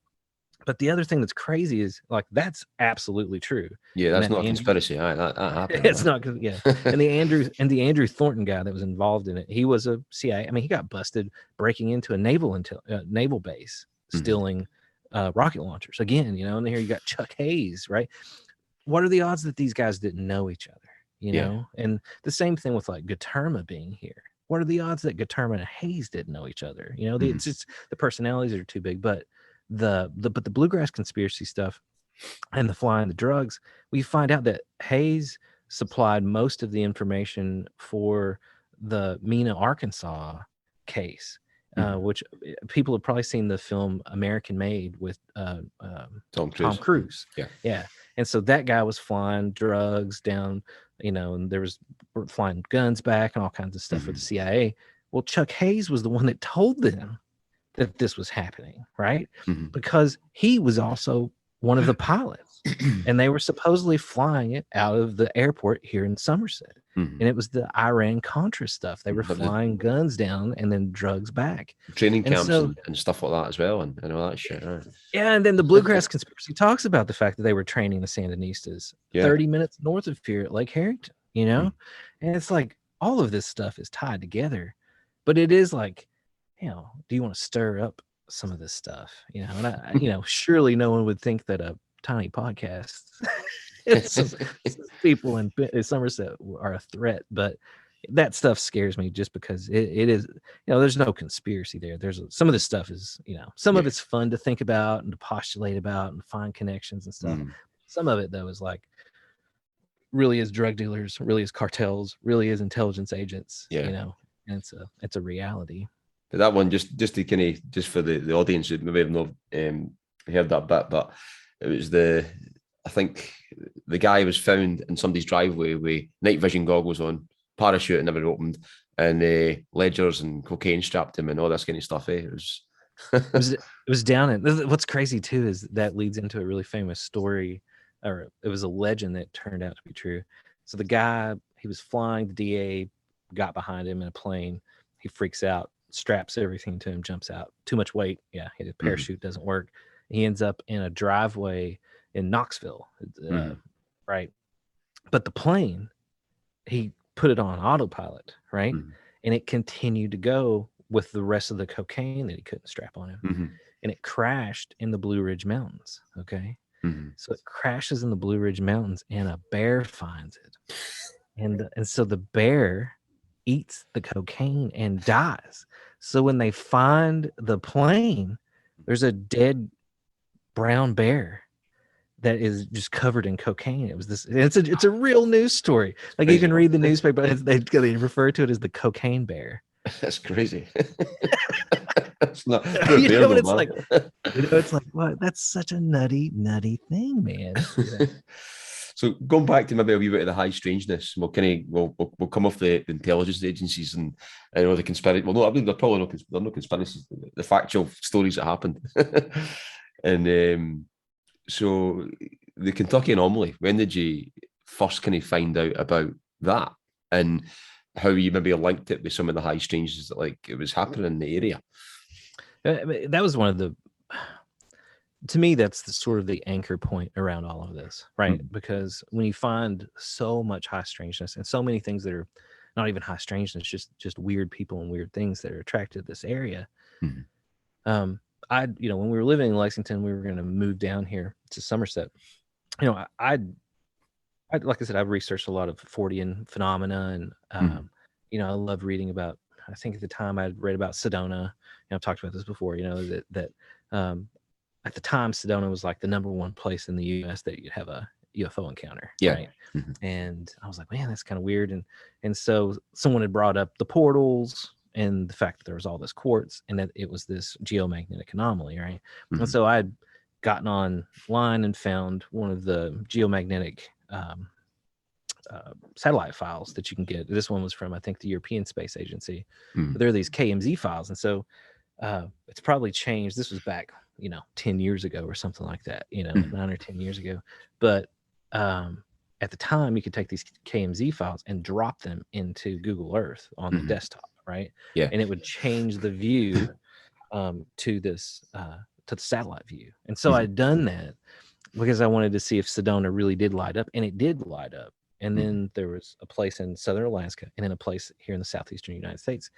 But the other thing that's crazy is like that's absolutely true. Yeah, that's not a conspiracy. That happened. It's not. Yeah, and the Andrew Thornton guy that was involved in it, he was a CIA. I mean, he got busted breaking into a naval base, stealing rocket launchers again. And here you got Chuck Hayes, right? What are the odds that these guys didn't know each other? And the same thing with like Gaterma being here. What are the odds that Gaterma and Hayes didn't know each other? It's just the personalities are too big, but. The bluegrass conspiracy stuff and the fly and the drugs, we find out that Hayes supplied most of the information for the Mena, Arkansas case, which people have probably seen the film American Made with Tom Cruise. Yeah. And so that guy was flying drugs down, and there was flying guns back and all kinds of stuff for the CIA. Well, Chuck Hayes was the one that told them that this was happening, right? Because he was also one of the pilots, and they were supposedly flying it out of the airport here in Somerset. And it was the Iran-Contra stuff. They were flying guns down and then drugs back. Training camps and stuff like that as well, and all that shit. Right? Yeah, and then the bluegrass conspiracy talks about the fact that they were training the Sandinistas 30 minutes north of here at Lake Harrington, And it's like all of this stuff is tied together. But it is like, do you want to stir up some of this stuff? And surely no one would think that a tiny podcast, people in Somerset are a threat, but that stuff scares me just because it is, there's no conspiracy there. There's some of this stuff is, some of it's fun to think about and to postulate about and find connections and stuff. Some of it though is like, really is drug dealers, really is cartels, really is intelligence agents, and it's a reality. But that one, just to kind of, just for the audience who maybe have not heard that bit, but it was I think the guy was found in somebody's driveway with night vision goggles on, parachute never opened, and ledgers and cocaine strapped him and all this kind of stuff. It was down in. What's crazy too is that leads into a really famous story, or it was a legend that turned out to be true. So the guy, he was flying, the DA got behind him in a plane. He freaks out, straps everything to him, jumps out. Too much weight. Yeah, his parachute doesn't work. He ends up in a driveway in Knoxville, right? But the plane, he put it on autopilot, right? And it continued to go with the rest of the cocaine that he couldn't strap on him. And it crashed in the Blue Ridge Mountains, okay? So it crashes in the Blue Ridge Mountains, and a bear finds it. And so the bear eats the cocaine and dies. So when they find the plane, there's a dead brown bear that is just covered in cocaine. It was this. It's a real news story. Like you can read the newspaper. They refer to it as the cocaine bear. That's crazy. It's not. You know what it's like? You know, it's like, what? That's such a nutty thing, man. You know? So going back to maybe a wee bit of the high strangeness, we'll we'll come off the intelligence agencies and the conspiracy. Well, no, I mean they're probably no conspiracies. The factual stories that happened, and so the Kentucky anomaly. When did you first kind of find out about that, and how you maybe linked it with some of the high strangeness that like it was happening in the area? That was one of the. To me, that's the sort of the anchor point around all of this, right? Because when you find so much high strangeness and so many things that are not even high strangeness, just weird people and weird things that are attracted to this area. When we were living in Lexington, we were going to move down here to Somerset. You know, I like I said, I've researched a lot of Fortean phenomena, and I love reading about. I think at the time I'd read about Sedona. I've talked about this before. You know that at the time, Sedona was like the #1 place in the U.S. that you'd have a UFO encounter. Yeah. Right? And I was like, man, that's kind of weird. And so someone had brought up the portals and the fact that there was all this quartz and that it was this geomagnetic anomaly, right? And so I'd gotten online and found one of the geomagnetic satellite files that you can get. This one was from, I think, the European Space Agency. But there are these KMZ files. And so it's probably changed. This was back 10 years ago or something like that, 9 or 10 years ago. But at the time, you could take these KMZ files and drop them into Google Earth on the desktop, right? Yeah. And it would change the view to this to the satellite view. And so I'd done that because I wanted to see if Sedona really did light up, and it did light up. And then there was a place in southern Alaska and then a place here in the southeastern United States.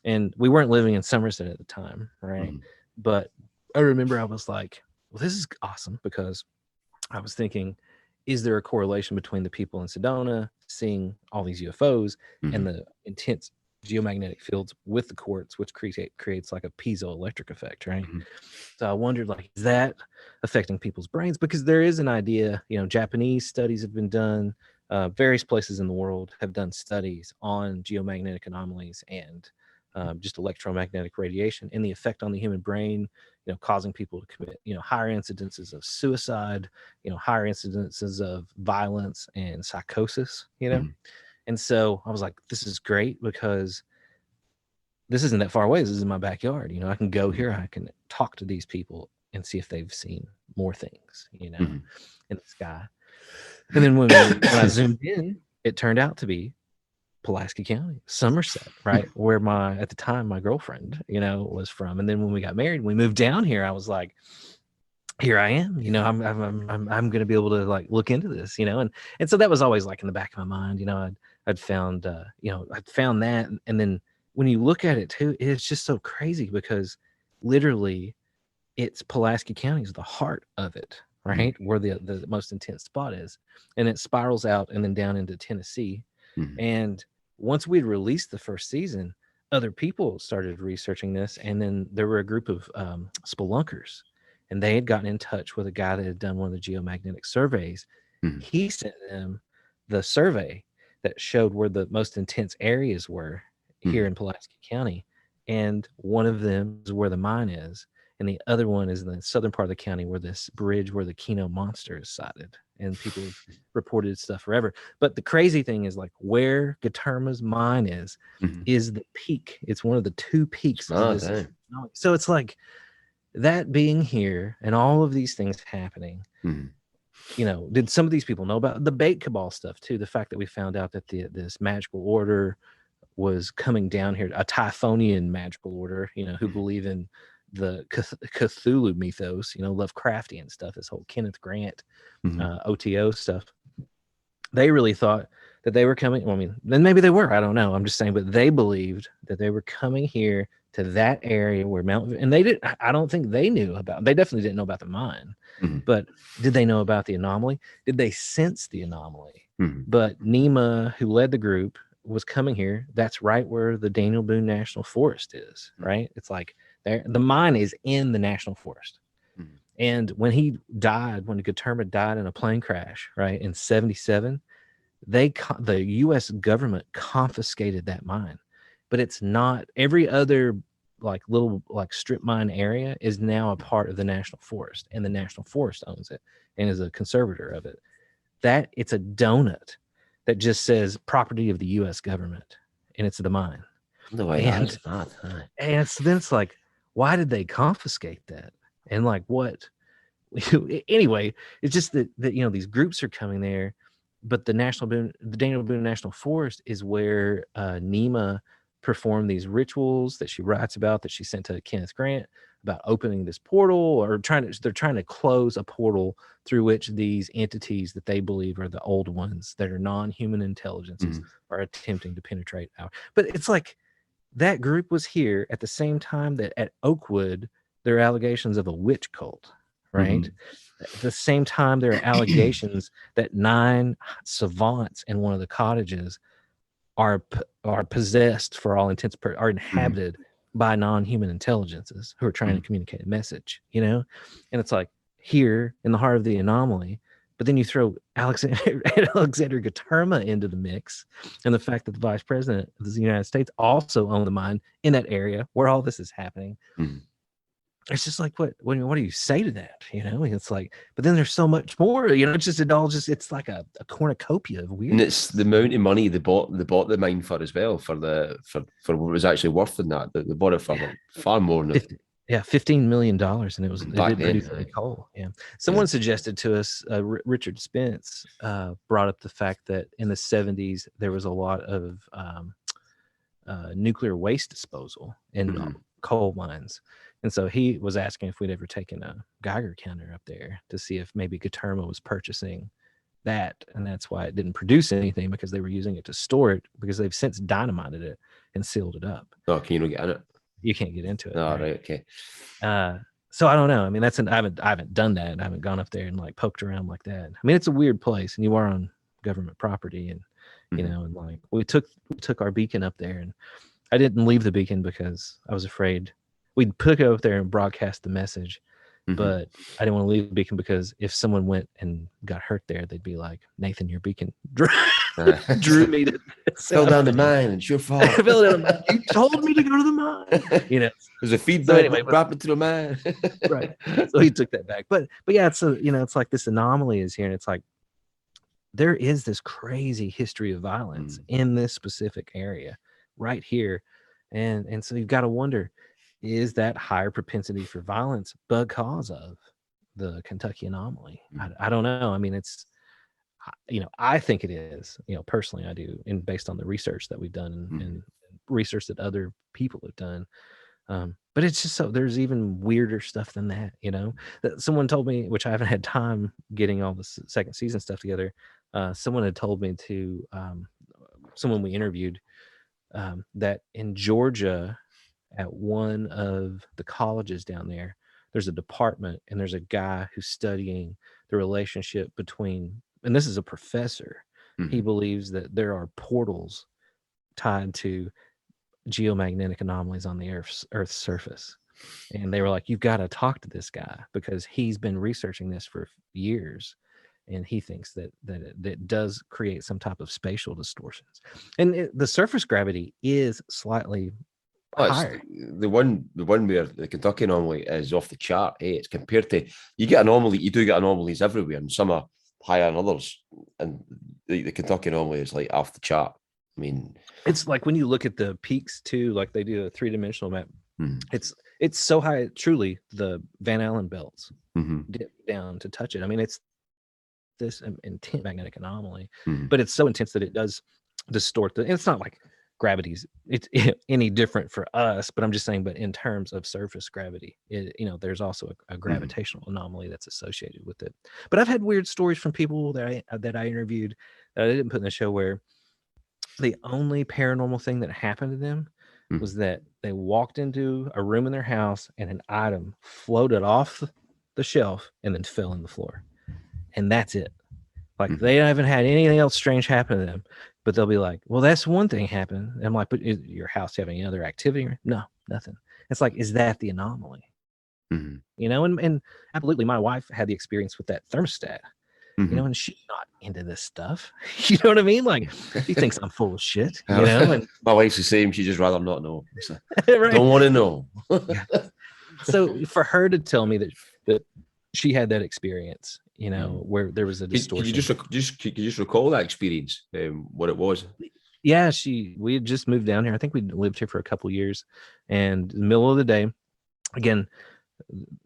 And we weren't living in Somerset at the time, right? But I remember I was like, well, this is awesome, because I was thinking, is there a correlation between the people in Sedona seeing all these UFOs and the intense geomagnetic fields with the quartz, which creates like a piezoelectric effect, right? So I wondered, like, is that affecting people's brains? Because there is an idea, Japanese studies have been done. Various places in the world have done studies on geomagnetic anomalies and just electromagnetic radiation and the effect on the human brain, causing people to commit, higher incidences of suicide, higher incidences of violence and psychosis, And so I was like, this is great, because this isn't that far away. This is in my backyard. I can go here. I can talk to these people and see if they've seen more things, in the sky. And then when I zoomed in, it turned out to be Pulaski County, Somerset, right? Where at the time, my girlfriend, was from. And then when we got married, we moved down here. I was like, here I am, I'm going to be able to like look into this, and so that was always like in the back of my mind, I'd found, I'd found that. And then when you look at it too, it's just so crazy, because literally it's Pulaski County is the heart of it, right? Where the most intense spot is. And it spirals out and then down into Tennessee. And once we'd released the first season, other people started researching this. And then there were a group of spelunkers, and they had gotten in touch with a guy that had done one of the geomagnetic surveys. He sent them the survey that showed where the most intense areas were here in Pulaski County. And one of them is where the mine is. And the other one is in the southern part of the county, where this bridge where the Keno monster is sighted. And people have reported stuff forever. But the crazy thing is, like, where Gaterma's mine is the peak. It's one of the 2 peaks of this. So it's like, that being here and all of these things happening, did some of these people know about the bait cabal stuff too? The fact that we found out that this magical order was coming down here, a Typhonian magical order, who believe in the Cthulhu mythos, Lovecraftian stuff, this whole Kenneth Grant, OTO stuff. They really thought that they were coming. Well, I mean, then maybe they were. I don't know. I'm just saying, but they believed that they were coming here to that area where and they did. I don't think they knew about. They definitely didn't know about the mine, but did they know about the anomaly? Did they sense the anomaly? But Nima, who led the group, was coming here, that's right where the Daniel Boone National Forest is, right? It's like there, the mine is in the national forest. And when he died, when Gaterma died in a plane crash, right, in 77, the U.S. government confiscated that mine. But it's not, every other like little like strip mine area is now a part of the national forest, and the national forest owns it and is a conservator of it. That it's a donut that just says property of the U.S. government, and it's the mine. No way, And that's mad. and then it's like, why did they confiscate that? And like, what? Anyway, it's just that you know, these groups are coming there, but the Daniel Boone National Forest is where Nema performed these rituals that she writes about, that she sent to Kenneth Grant, about opening this portal, or they're trying to close a portal through which these entities that they believe are the old ones that are non-human intelligences are attempting to penetrate out. But it's like, that group was here at the same time that at Oakwood there are allegations of a witch cult, right? At the same time there are allegations that 9 savants in one of the cottages are possessed, for all intents, are inhabited by non-human intelligences who are trying to communicate a message, you know? And it's like, here in the heart of the anomaly. But then you throw Alexander Gaterma into the mix, and the fact that the vice president of the United States also owned the mine in that area where all this is happening. It's just like, what do you say to that? You know, it's like, but then there's so much more. You know, it's like a cornucopia of weird. And it's the amount of money they bought the mine for as well, for what was actually worth in that. They bought it for far more than $15 million, and it back didn't produce any coal. Yeah. Someone suggested to us, Richard Spence brought up the fact that in the 70s there was a lot of nuclear waste disposal in coal mines, and so he was asking if we'd ever taken a Geiger counter up there to see if maybe Gaterma was purchasing that, and that's why it didn't produce anything, because they were using it to store it, because they've since dynamited it and sealed it up. Oh, can you not get in it? You can't get into it. Oh, right, okay. So I don't know. I mean, I haven't done that. I haven't gone up there and like poked around like that. I mean, it's a weird place, and you are on government property, and you know, and like we took our beacon up there, and I didn't leave the beacon because I was afraid we'd put it up there and broadcast the message, but I didn't want to leave the beacon because if someone went and got hurt there, they'd be like, Nathan, your beacon drew me to fell down the mine. It's your fault. You told me to go to the mine. You know, there's a feedback. So anyway, drop it to the mine. Right. So he took that back. But yeah, it's you know, it's like this anomaly is here, and it's like there is this crazy history of violence in this specific area right here, and so you've got to wonder, is that higher propensity for violence because of the Kentucky anomaly? I don't know. I mean, it's, you know, I think it is, you know, personally I do, and based on the research that we've done and research that other people have done. But it's just, so there's even weirder stuff than that, you know, that someone told me, which I haven't had time getting all the second season stuff together. Someone had told me to, someone we interviewed, that in Georgia, at one of the colleges down there, there's a department, and there's a guy who's studying the relationship between, and this is a professor, he believes that there are portals tied to geomagnetic anomalies on the Earth's surface. And they were like, you've got to talk to this guy, because he's been researching this for years, and he thinks that it does create some type of spatial distortions. And the surface gravity is slightly higher. The one where the Kentucky anomaly is off the chart. It's compared to, you do get anomalies everywhere, and some are higher than others, and the Kentucky anomaly is like off the chart. I mean, it's like when you look at the peaks too, like they do a 3-dimensional map. It's so high, truly the Van Allen belts dip down to touch it. I mean, it's this intense magnetic anomaly, but it's so intense that it does distort and it's not like gravity's it's any different for us, but I'm just saying, but in terms of surface gravity, you know, there's also a gravitational anomaly that's associated with it. But I've had weird stories from people that I interviewed that I didn't put in the show, where the only paranormal thing that happened to them was that they walked into a room in their house and an item floated off the shelf and then fell in the floor, and that's it. Like they haven't had anything else strange happen to them, but they'll be like, well, that's one thing happened. And I'm like, but is your house having any other activity? No, nothing. It's like, is that the anomaly? Mm-hmm. You know, and absolutely, my wife had the experience with that thermostat, Mm-hmm. you know, and she's not into this stuff. You know what I mean? Like, she thinks I'm full of shit, you know, and my wife's the same. She just rather not know. So, right. Don't want to know. Yeah. So for her to tell me that she had that experience, you know, where there was a distortion. Could you just recall that experience? What it was? Yeah, we had just moved down here. I think we lived here for a couple years, and in the middle of the day, again,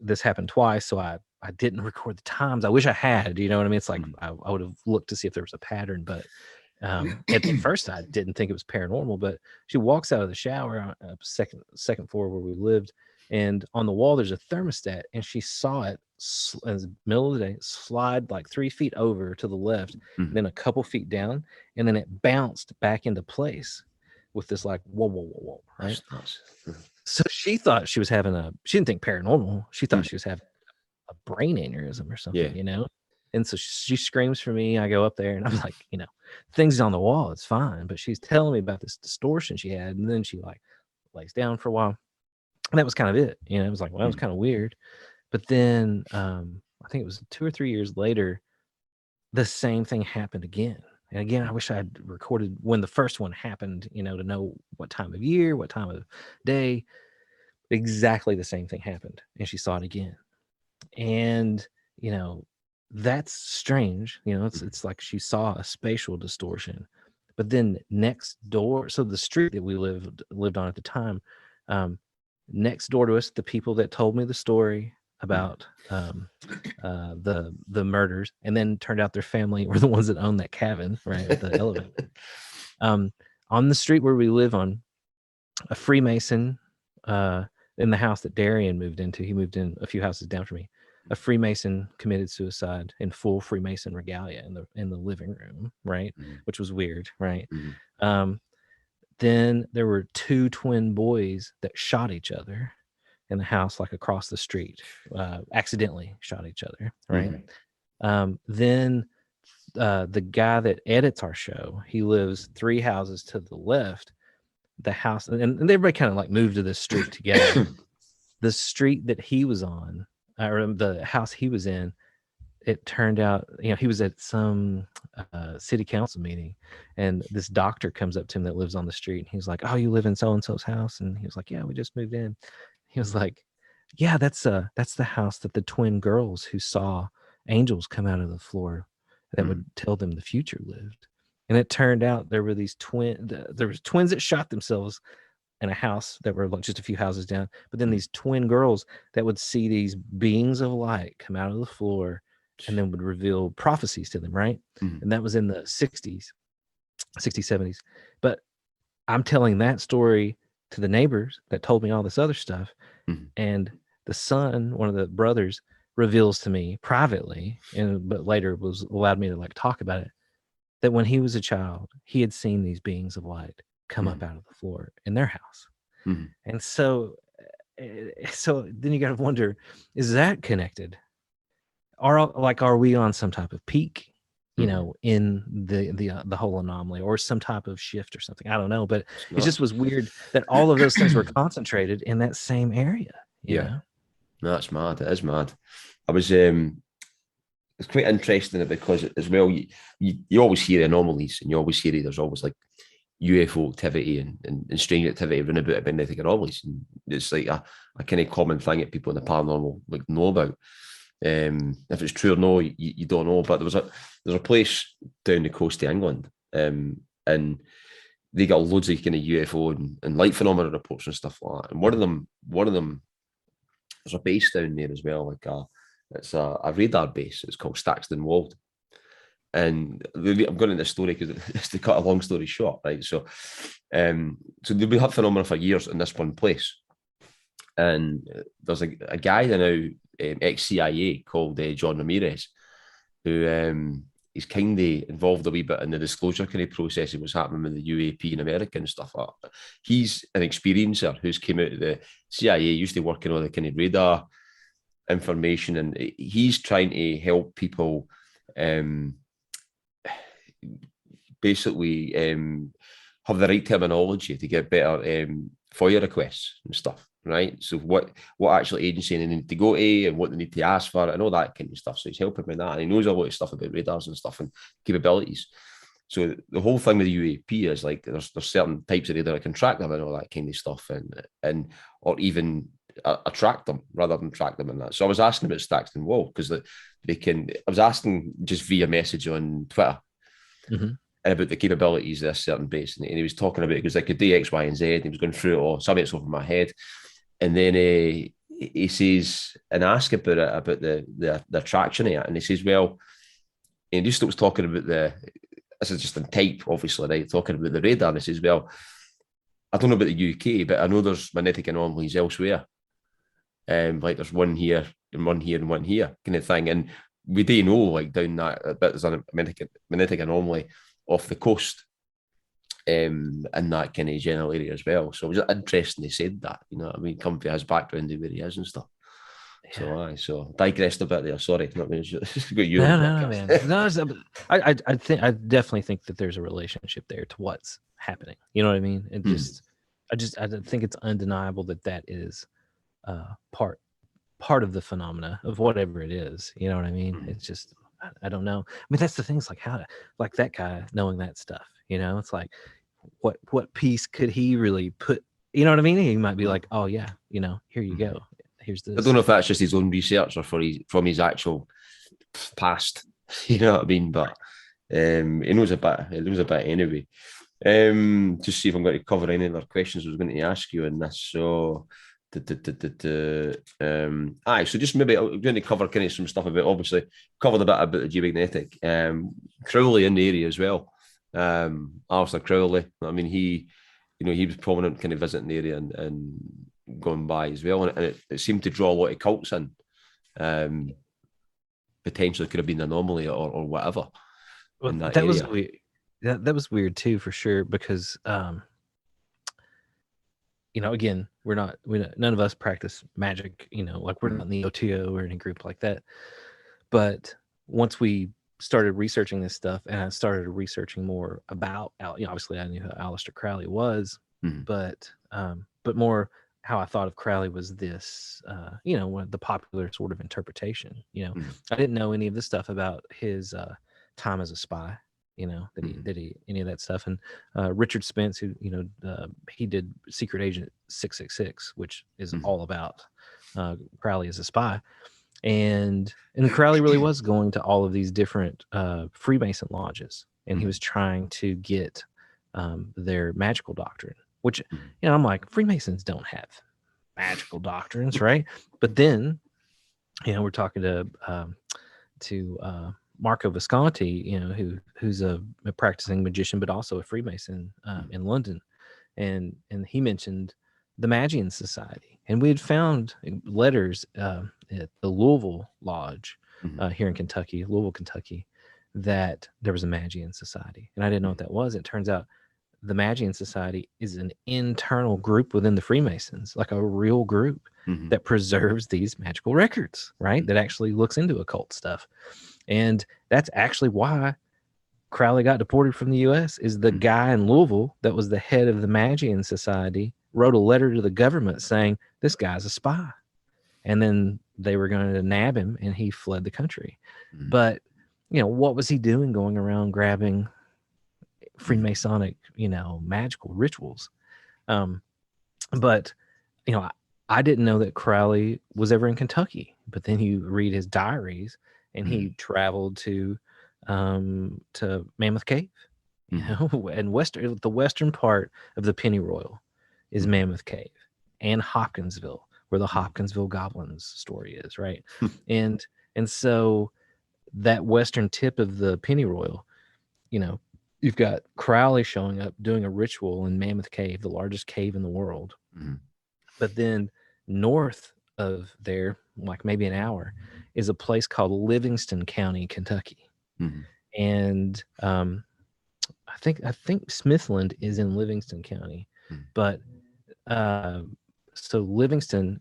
this happened twice, so I didn't record the times. I wish I had, you know what I mean? It's like I would have looked to see if there was a pattern, but at first I didn't think it was paranormal. But she walks out of the shower, second floor where we lived, and on the wall there's a thermostat, and she saw it in the middle of the day slide like 3 feet over to the left, then a couple feet down, and then it bounced back into place with this like whoa, right? So she thought she was having she didn't think paranormal. She thought she was having a brain aneurysm or something, you know? And so she screams for me. I go up there and I'm like, you know, things on the wall, it's fine. But she's telling me about this distortion she had. And then she like lays down for a while. And that was kind of it. You know, it was like, well, that was kind of weird. But then I think it was 2 or 3 years later, the same thing happened again. And again, I wish I had recorded when the first one happened, you know, to know what time of year, what time of day. Exactly the same thing happened. And she saw it again. And, you know, that's strange. You know, it's like she saw a spatial distortion. But then next door, so the street that we lived on at the time, next door to us, the people that told me the story about the murders, and then turned out their family were the ones that owned that cabin, right, at the elevator. On the street where we live on, a Freemason in the house that Darian moved into, he moved in a few houses down from me. A Freemason committed suicide in full Freemason regalia in the living room, right? Which was weird, right? Then there were 2 twin boys that shot each other in the house, like across the street, accidentally shot each other, right? Then the guy that edits our show, he lives 3 houses to the left. The house, and everybody kind of like moved to this street together. The street that he was on, or the house he was in, it turned out, you know, he was at some city council meeting, and this doctor comes up to him that lives on the street, and he's like, oh, you live in so and so's house? And he was like, yeah, we just moved in. He was like, yeah, that's the house that the twin girls who saw angels come out of the floor that would tell them the future lived. And it turned out there were these there was twins that shot themselves in a house that were just a few houses down, but then these twin girls that would see these beings of light come out of the floor and then would reveal prophecies to them, right? And that was in the 60s, 70s. But I'm telling that story to the neighbors that told me all this other stuff. And the son, one of the brothers, reveals to me privately, but later was allowed me to like talk about it, that when he was a child, he had seen these beings of light come up out of the floor in their house. And so then you got to wonder, is that connected? Are we on some type of peak, you know, in the whole anomaly, or some type of shift or something? I don't know, but it just was weird that all of those things were concentrated in that same area. You know? No, that's mad. It is mad. I was it's quite interesting because as well, you always hear anomalies, and you always hear there's always like UFO activity and strange activity running about magnetic anomalies, and it's like a kind of common thing that people in the paranormal like know about. If it's true or no, you don't know. But there's a place down the coast of England, and they got loads of kind of UFO and light phenomena reports and stuff like that. And one of them, there's a base down there as well, like it's a radar base. It's called Staxton Wold. And I'm going into the story because it's to cut a long story short, right? So they've been had phenomena for years in this one place. And there's a guy now, ex-CIA, called John Ramirez, who is kind of involved a wee bit in the disclosure kind of process that was happening with the UAP in America and stuff like that. He's an experiencer who's came out of the CIA, used to working on the kind of radar information, and he's trying to help people basically have the right terminology to get better FOIA requests and stuff, right? So what actual agency they need to go to and what they need to ask for and all that kind of stuff. So he's helping with that. And he knows a lot of stuff about radars and stuff and capabilities. So the whole thing with the UAP is like there's certain types of radar that can track them and all that kind of stuff, and or even attract them rather than track them in that. So I was asking about Staxton Wall because they can. I was asking just via message on Twitter about the capabilities of this certain base, and he was talking about it because they could do X, Y, and Z. And he was going through it all. Some of it's over my head, and then he says and ask about it about the attraction of it, and he says, well, he just was talking about this is just in type, obviously, right? Talking about the radar, and he says, well, I don't know about the UK, but I know there's magnetic anomalies elsewhere. Like there's one here and one here and one here, kind of thing. And we do know, like down that bit, there's a magnetic anomaly off the coast, in that kind of general area as well. So it was interesting they said that, you know what I mean, come from his background and where he is and stuff. Yeah. So digressed a bit there. Sorry, not got you. No, man. No, I definitely think that there's a relationship there to what's happening. You know what I mean? It I think it's undeniable that is part of the phenomena of whatever it is. You know what I mean? It's just I don't know. I mean, that's the thing. It's like like that guy knowing that stuff. You know, it's like what piece could he really put? You know what I mean? He might be like, oh yeah, you know, here you go. Here's this. I don't know if that's just his own research or from his actual past. You know what I mean? But he knows a bit. He knows a bit anyway. Just see if I'm going to cover any other questions I was going to ask you in this. So, so just maybe I'm going to cover kind of some stuff about, obviously, covered a bit about the geomagnetic. Crowley in the area as well. Alistair Crowley. I mean, he was prominent kind of visiting the area and going by as well. And it seemed to draw a lot of cults in. Potentially could have been an anomaly or whatever. Well, that was weird. That was weird too, for sure, because again, none of us practice magic, like we're not in the OTO or any group like that. But once we started researching this stuff and I started researching more about, obviously I knew who Aleister Crowley was, but more how I thought of Crowley was this, one of the popular sort of interpretation. I didn't know any of the stuff about his time as a spy. That he any of that stuff. And Richard Spence, who he did Secret Agent 666, which is all about Crowley as a spy, and Crowley really was going to all of these different Freemason lodges, and he was trying to get their magical doctrine, which I'm like, Freemasons don't have magical doctrines, right? But then we're talking to Marco Visconti, who's a practicing magician, but also a Freemason in London. And he mentioned the Magian Society. And we had found letters at the Louisville Lodge here in Kentucky, Louisville, Kentucky, that there was a Magian Society. And I didn't know what that was. It turns out the Magian Society is an internal group within the Freemasons, like a real group that preserves these magical records, right? That actually looks into occult stuff. And that's actually why Crowley got deported from the U.S. is the guy in Louisville that was the head of the Magian Society wrote a letter to the government saying, this guy's a spy. And then they were going to nab him and he fled the country. But, what was he doing going around grabbing Freemasonic, magical rituals? But, I didn't know that Crowley was ever in Kentucky. But then you read his diaries, and he traveled to Mammoth Cave, and the western part of the Pennyroyal is Mammoth Cave and Hopkinsville, where the Hopkinsville Goblins story is, right? and so that western tip of the Pennyroyal, you've got Crowley showing up doing a ritual in Mammoth Cave, the largest cave in the world. But then north of there, like maybe an hour, is a place called Livingston County, Kentucky. And I think Smithland is in Livingston County, but so Livingston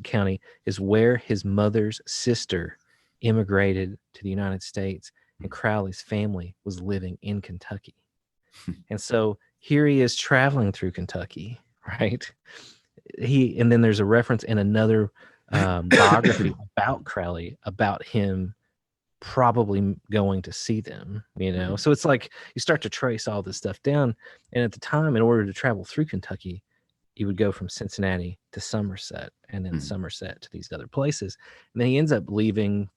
County is where his mother's sister immigrated to the United States, and Crowley's family was living in Kentucky. And so here he is traveling through Kentucky, right? And then there's a reference in another biography about Crowley, about him probably going to see them, so it's like you start to trace all this stuff down. And at the time, in order to travel through Kentucky, you would go from Cincinnati to Somerset, and then Somerset to these other places. And then he ends up leaving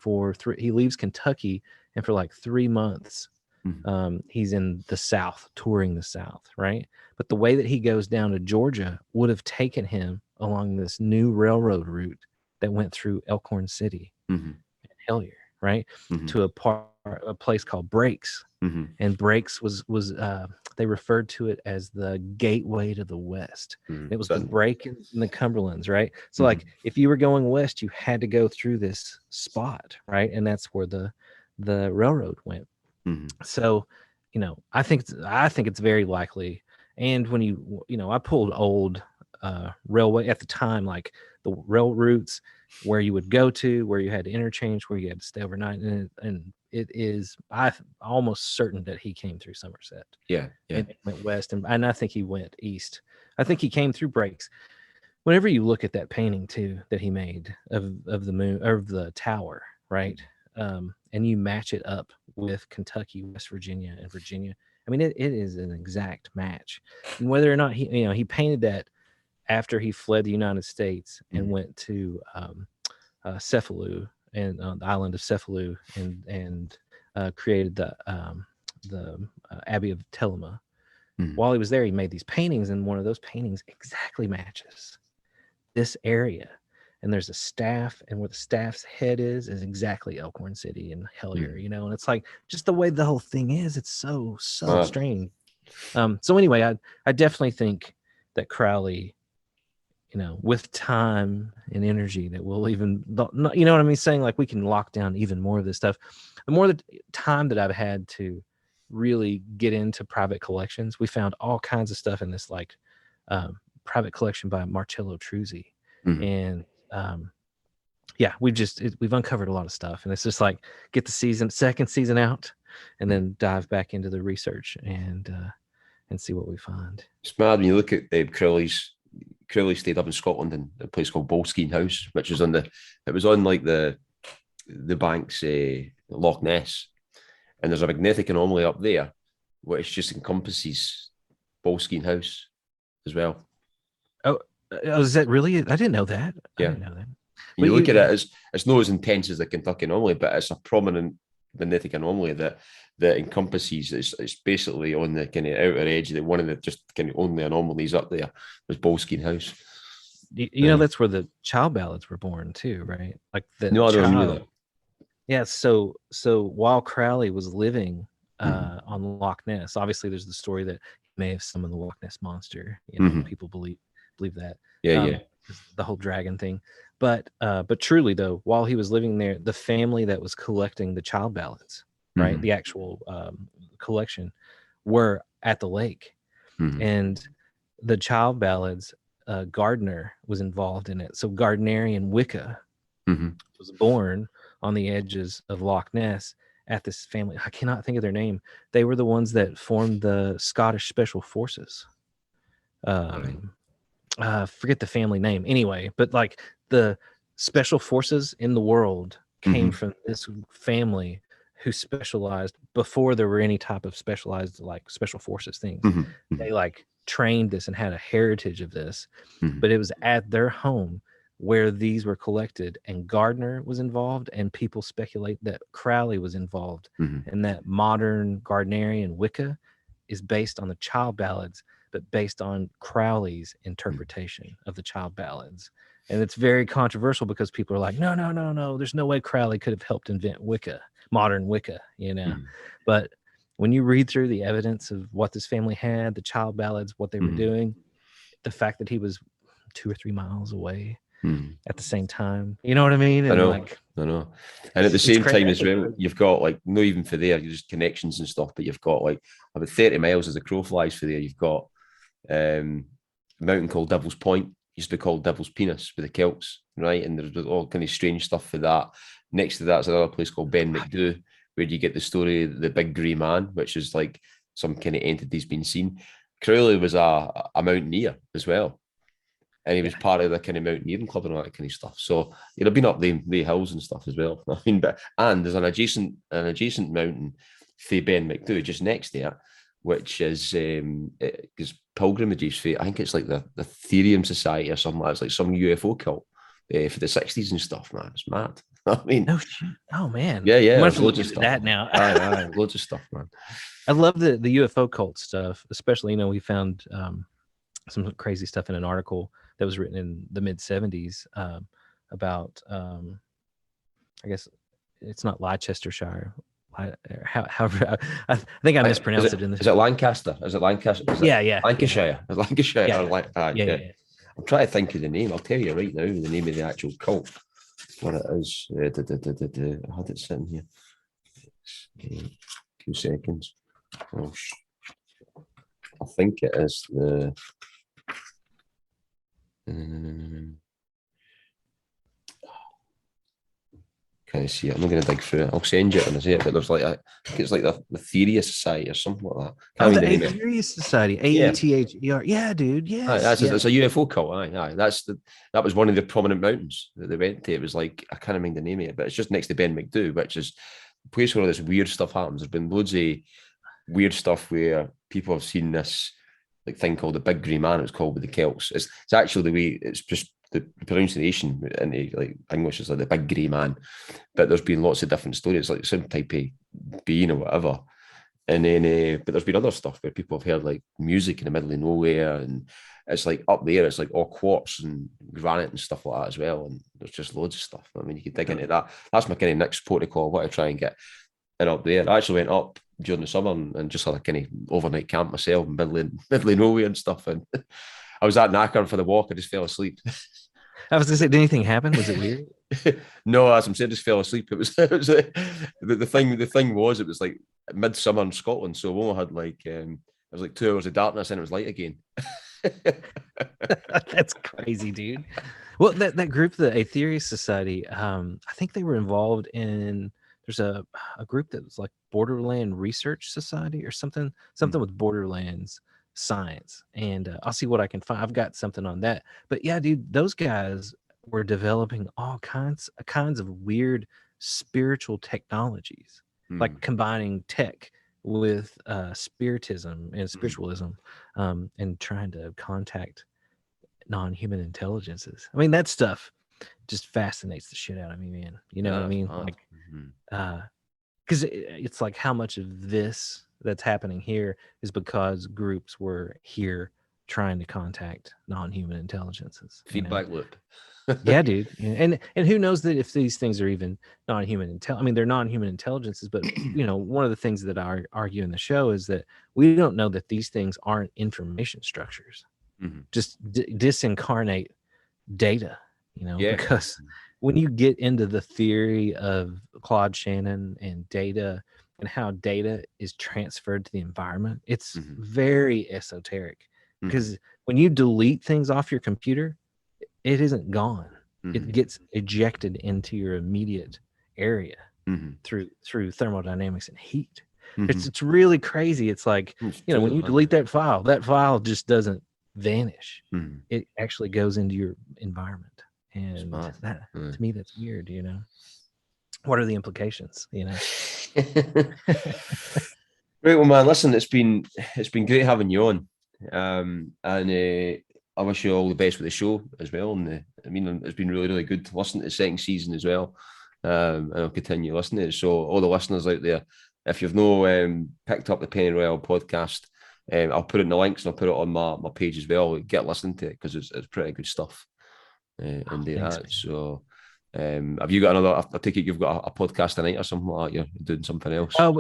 he leaves Kentucky, and for like 3 months he's in the South, touring the South, right? But the way that he goes down to Georgia would have taken him along this new railroad route that went through Elkhorn City and Hellier, right? To a place called Breaks. And Breaks was they referred to it as the gateway to the West. It was the break in the Cumberlands, right? So like if you were going west, you had to go through this spot, right? And that's where the railroad went. So, I think it's very likely. And when I pulled old railway at the time, like the rail routes where you would go to, where you had to interchange, where you had to stay overnight, and it is I'm almost certain that he came through Somerset. Yeah. And went west, and I think he went east. I think he came through Breaks. Whenever you look at that painting too that he made of the moon, or of the tower, right? And you match it up with Kentucky, West Virginia, and Virginia. I mean, it is an exact match. And whether or not he painted that after he fled the United States and went to Cefalù, and the island of Cefalù, and created the Abbey of Telema. While he was there, he made these paintings, and one of those paintings exactly matches this area. And there's a staff, and where the staff's head is exactly Elkhorn City and Hellier, and it's like just the way the whole thing is. It's so strange. So anyway, I definitely think that Crowley, with time and energy, that we'll even, you know what I mean, saying like we can lock down even more of this stuff. The more the time that I've had to really get into private collections, we found all kinds of stuff in this like private collection by Marcello Truzzi. And we've uncovered a lot of stuff, and it's just like get the second season out, and then dive back into the research and see what we find. It's mad when you look at Crowley stayed up in Scotland in a place called Boleskine House, which was on like the banks, Loch Ness, and there's a magnetic anomaly up there which just encompasses Boleskine House as well. Oh, is that really? I didn't know that. Yeah. I didn't know that. You look at it, it's not as intense as the Kentucky anomaly, but it's a prominent magnetic anomaly that encompasses. It's basically on the kind of outer edge. That one of the just kind of only anomalies up there was Boleskine House. You know that's where the child ballads were born too, right? Like the no, I don't know that. Yeah. So while Crowley was living on Loch Ness, obviously there's the story that he may have summoned the Loch Ness monster. People believe that. Yeah. The whole dragon thing. But truly though, while he was living there, the family that was collecting the child ballads, right, the actual collection, were at the lake, and the child ballads, Gardner was involved in it. So Gardnerian Wicca was born on the edges of Loch Ness at this family. I cannot think of their name. They were the ones that formed the Scottish Special Forces. Forget the family name anyway, but like the special forces in the world came from this family who specialized before there were any type of specialized like special forces things. They like trained this and had a heritage of this, but it was at their home where these were collected, and Gardner was involved, and people speculate that Crowley was involved, and that modern Gardnerian Wicca is based on the child ballads, but based on Crowley's interpretation of the child ballads. And it's very controversial because people are like, no, there's no way Crowley could have helped invent Wicca, modern Wicca, But when you read through the evidence of what this family had, the child ballads, what they were doing, the fact that he was 2 or 3 miles away at the same time, you know what I mean? And I know. And at the same time as well, you've got like, not even for there, you're just connections and stuff, but you've got like about 30 miles as the crow flies for there. You've got a mountain called Devil's Point, used to be called Devil's Penis with the Celts, right? And there's all kind of strange stuff for that. Next to that's another place called Ben McDoo, where you get the story of the big grey man, which is like some kind of entities being seen. Crowley was a mountaineer as well. And he was part of the kind of mountaineering club and all that kind of stuff. So he'd have been up the hills and stuff as well. I mean, and there's an adjacent mountain, for Ben McDo, just next to it, which is pilgrimages for, I think it's like the Therium Society or something. It's like some UFO cult for the 60s and stuff, man. It's mad. I mean, no shit. Oh man. Yeah. There's loads of stuff. That now. Aye, loads of stuff, man. I love the UFO cult stuff, especially, we found some crazy stuff in an article that was written in the mid 70s about I guess it's not Leicestershire. However, I think I mispronounced it in the. Is it Lancaster? Is it Lancaster? Yeah. Lancashire. Is Lancashire? Yeah. I'm trying to think of the name. I'll tell you right now the name of the actual cult. What it is. I had it sitting here. 2 seconds. Oh, I think it is the. Can I see it? I'm not going to dig through it. I'll send you it when I see it. But there's like I think it's like the Theria Society or something like that. The Theria Society, AETHER. Yeah, dude. Yes. It's a UFO cult. Aye. That was one of the prominent mountains that they went to. It was like, I can't remember the name of it, but it's just next to Ben McDo, which is a place where all this weird stuff happens. There's been loads of weird stuff where people have seen this like thing called the Big Grey Man. It's called with the Celts. It's actually the way it's just the pronunciation in like English is like the Big Grey Man, but there's been lots of different stories, like some type of being or whatever. And then, but there's been other stuff where people have heard like music in the middle of nowhere, and it's like up there, it's like all quartz and granite and stuff like that as well. And there's just loads of stuff. I mean, you could dig into that. That's my kind of next protocol. What I try and get in up there. I actually went up during the summer and just had a kind of overnight camp myself in middle of nowhere and stuff. And I was at Knacker for the walk. I just fell asleep. I was gonna say, did anything happen? Was it weird? No, as I'm saying, just fell asleep. It was the thing. The thing was, it was like midsummer in Scotland, so we only had like it was like 2 hours of darkness, and it was light again. That's crazy, dude. Well, that group, the Aetherius Society, I think they were involved in. There's a group that was like Borderland Research Society or something with Borderlands science, and I'll see what I can find. I've got something on that. But yeah, dude, those guys were developing all kinds of weird spiritual technologies, like combining tech with spiritism and spiritualism, and trying to contact non-human intelligences. I mean, that stuff just fascinates the shit out of me, man. You know what I mean? Like, because it's like how much of this that's happening here is because groups were here trying to contact non-human intelligences. Feedback loop. Yeah, dude. And who knows that if these things are even non-human I mean, they're non-human intelligences, but one of the things that I argue in the show is that we don't know that these things aren't information structures, just disincarnate data, because when you get into the theory of Claude Shannon and data and how data is transferred to the environment, it's very esoteric, because when you delete things off your computer, it isn't gone. It gets ejected into your immediate area through thermodynamics and heat. It's really crazy. It's like, when you delete that file just doesn't vanish. It actually goes into your environment. And that, to me, that's weird, What are the implications, Right, well, man, listen, it's been great having you on. And I wish you all the best with the show as well. And I mean, it's been really, really good to listen to the second season as well. And I'll continue listening to it. So all the listeners out there, if you've picked up the Penny Royale podcast, I'll put it in the links and I'll put it on my page as well. Get listening to it because it's pretty good stuff. So have you got another? I take it you've got a podcast tonight or something like that. You're doing something else. Oh,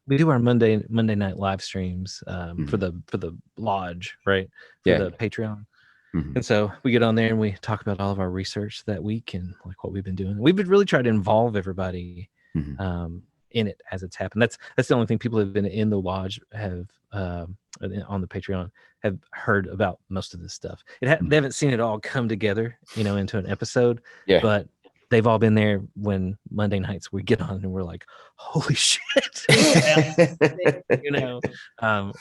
we do our Monday night live streams for the lodge, right? For the Patreon. And so we get on there and we talk about all of our research that week and like what we've been doing. We've been really trying to involve everybody in it as it's happened. That's the only thing people have been in the lodge have on the Patreon have heard about most of this stuff. They haven't seen it all come together, into an episode. Yeah. But they've all been there when Monday nights we get on and we're like, holy shit, you know.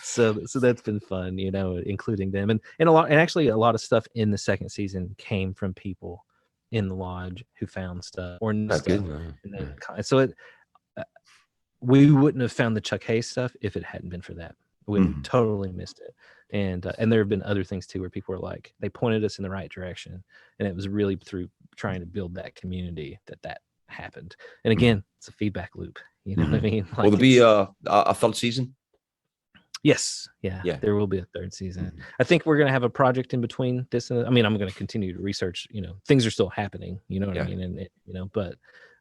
So that's been fun, you know, including them, and actually a lot of stuff in the second season came from people in the lodge who found stuff or knew stuff. So we wouldn't have found the Chuck Hayes stuff if it hadn't been for that. We would have totally missed it. And there have been other things too where people were like, they pointed us in the right direction, and it was really through trying to build that community that happened. And again, it's a feedback loop. You know what I mean? Like, will there be a third season? Yes. Yeah. There will be a third season. I think we're going to have a project in between this and I mean, I'm going to continue to research, you know, things are still happening, you know what I mean? And you know, but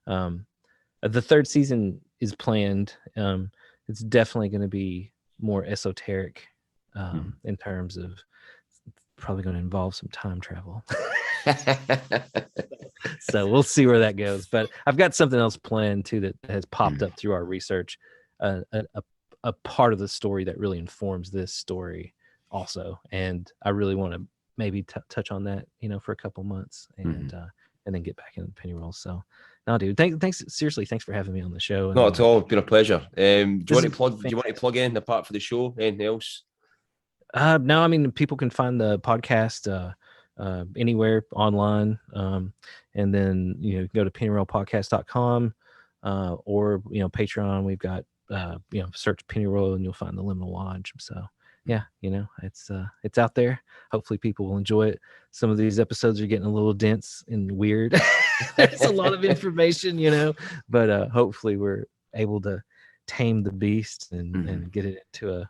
the third season is planned. It's definitely going to be more esoteric in terms of probably going to involve some time travel. So we'll see where that goes. But I've got something else planned too that has popped up through our research. A part of the story that really informs this story also, and I really want to maybe touch on that, you know, for a couple months and then get back into the penny roll. So no, dude, thanks seriously, thanks for having me on the show. Not at all, it's been a pleasure. Do you want to plug in apart for the show, anything else? No, I mean, people can find the podcast anywhere online, and then, you know, go to pennyrollpodcast.com or, you know, Patreon. We've got you know, search Penny Roll and you'll find the Liminal Lodge. So yeah, you know, it's out there. Hopefully people will enjoy it. Some of these episodes are getting a little dense and weird. There's a lot of information, you know, but hopefully we're able to tame the beast and get it into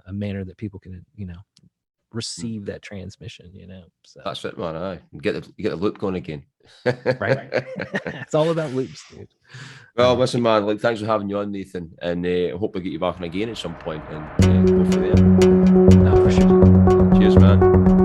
a manner that people can, you know, receive that transmission, you know. So that's it, man. Aye. Get the loop going again. Right. It's all about loops, dude. Well, listen, man, like, thanks for having you on, Nathan, and I hope we get you back on again at some point and go from there. No, for sure. Cheers, man.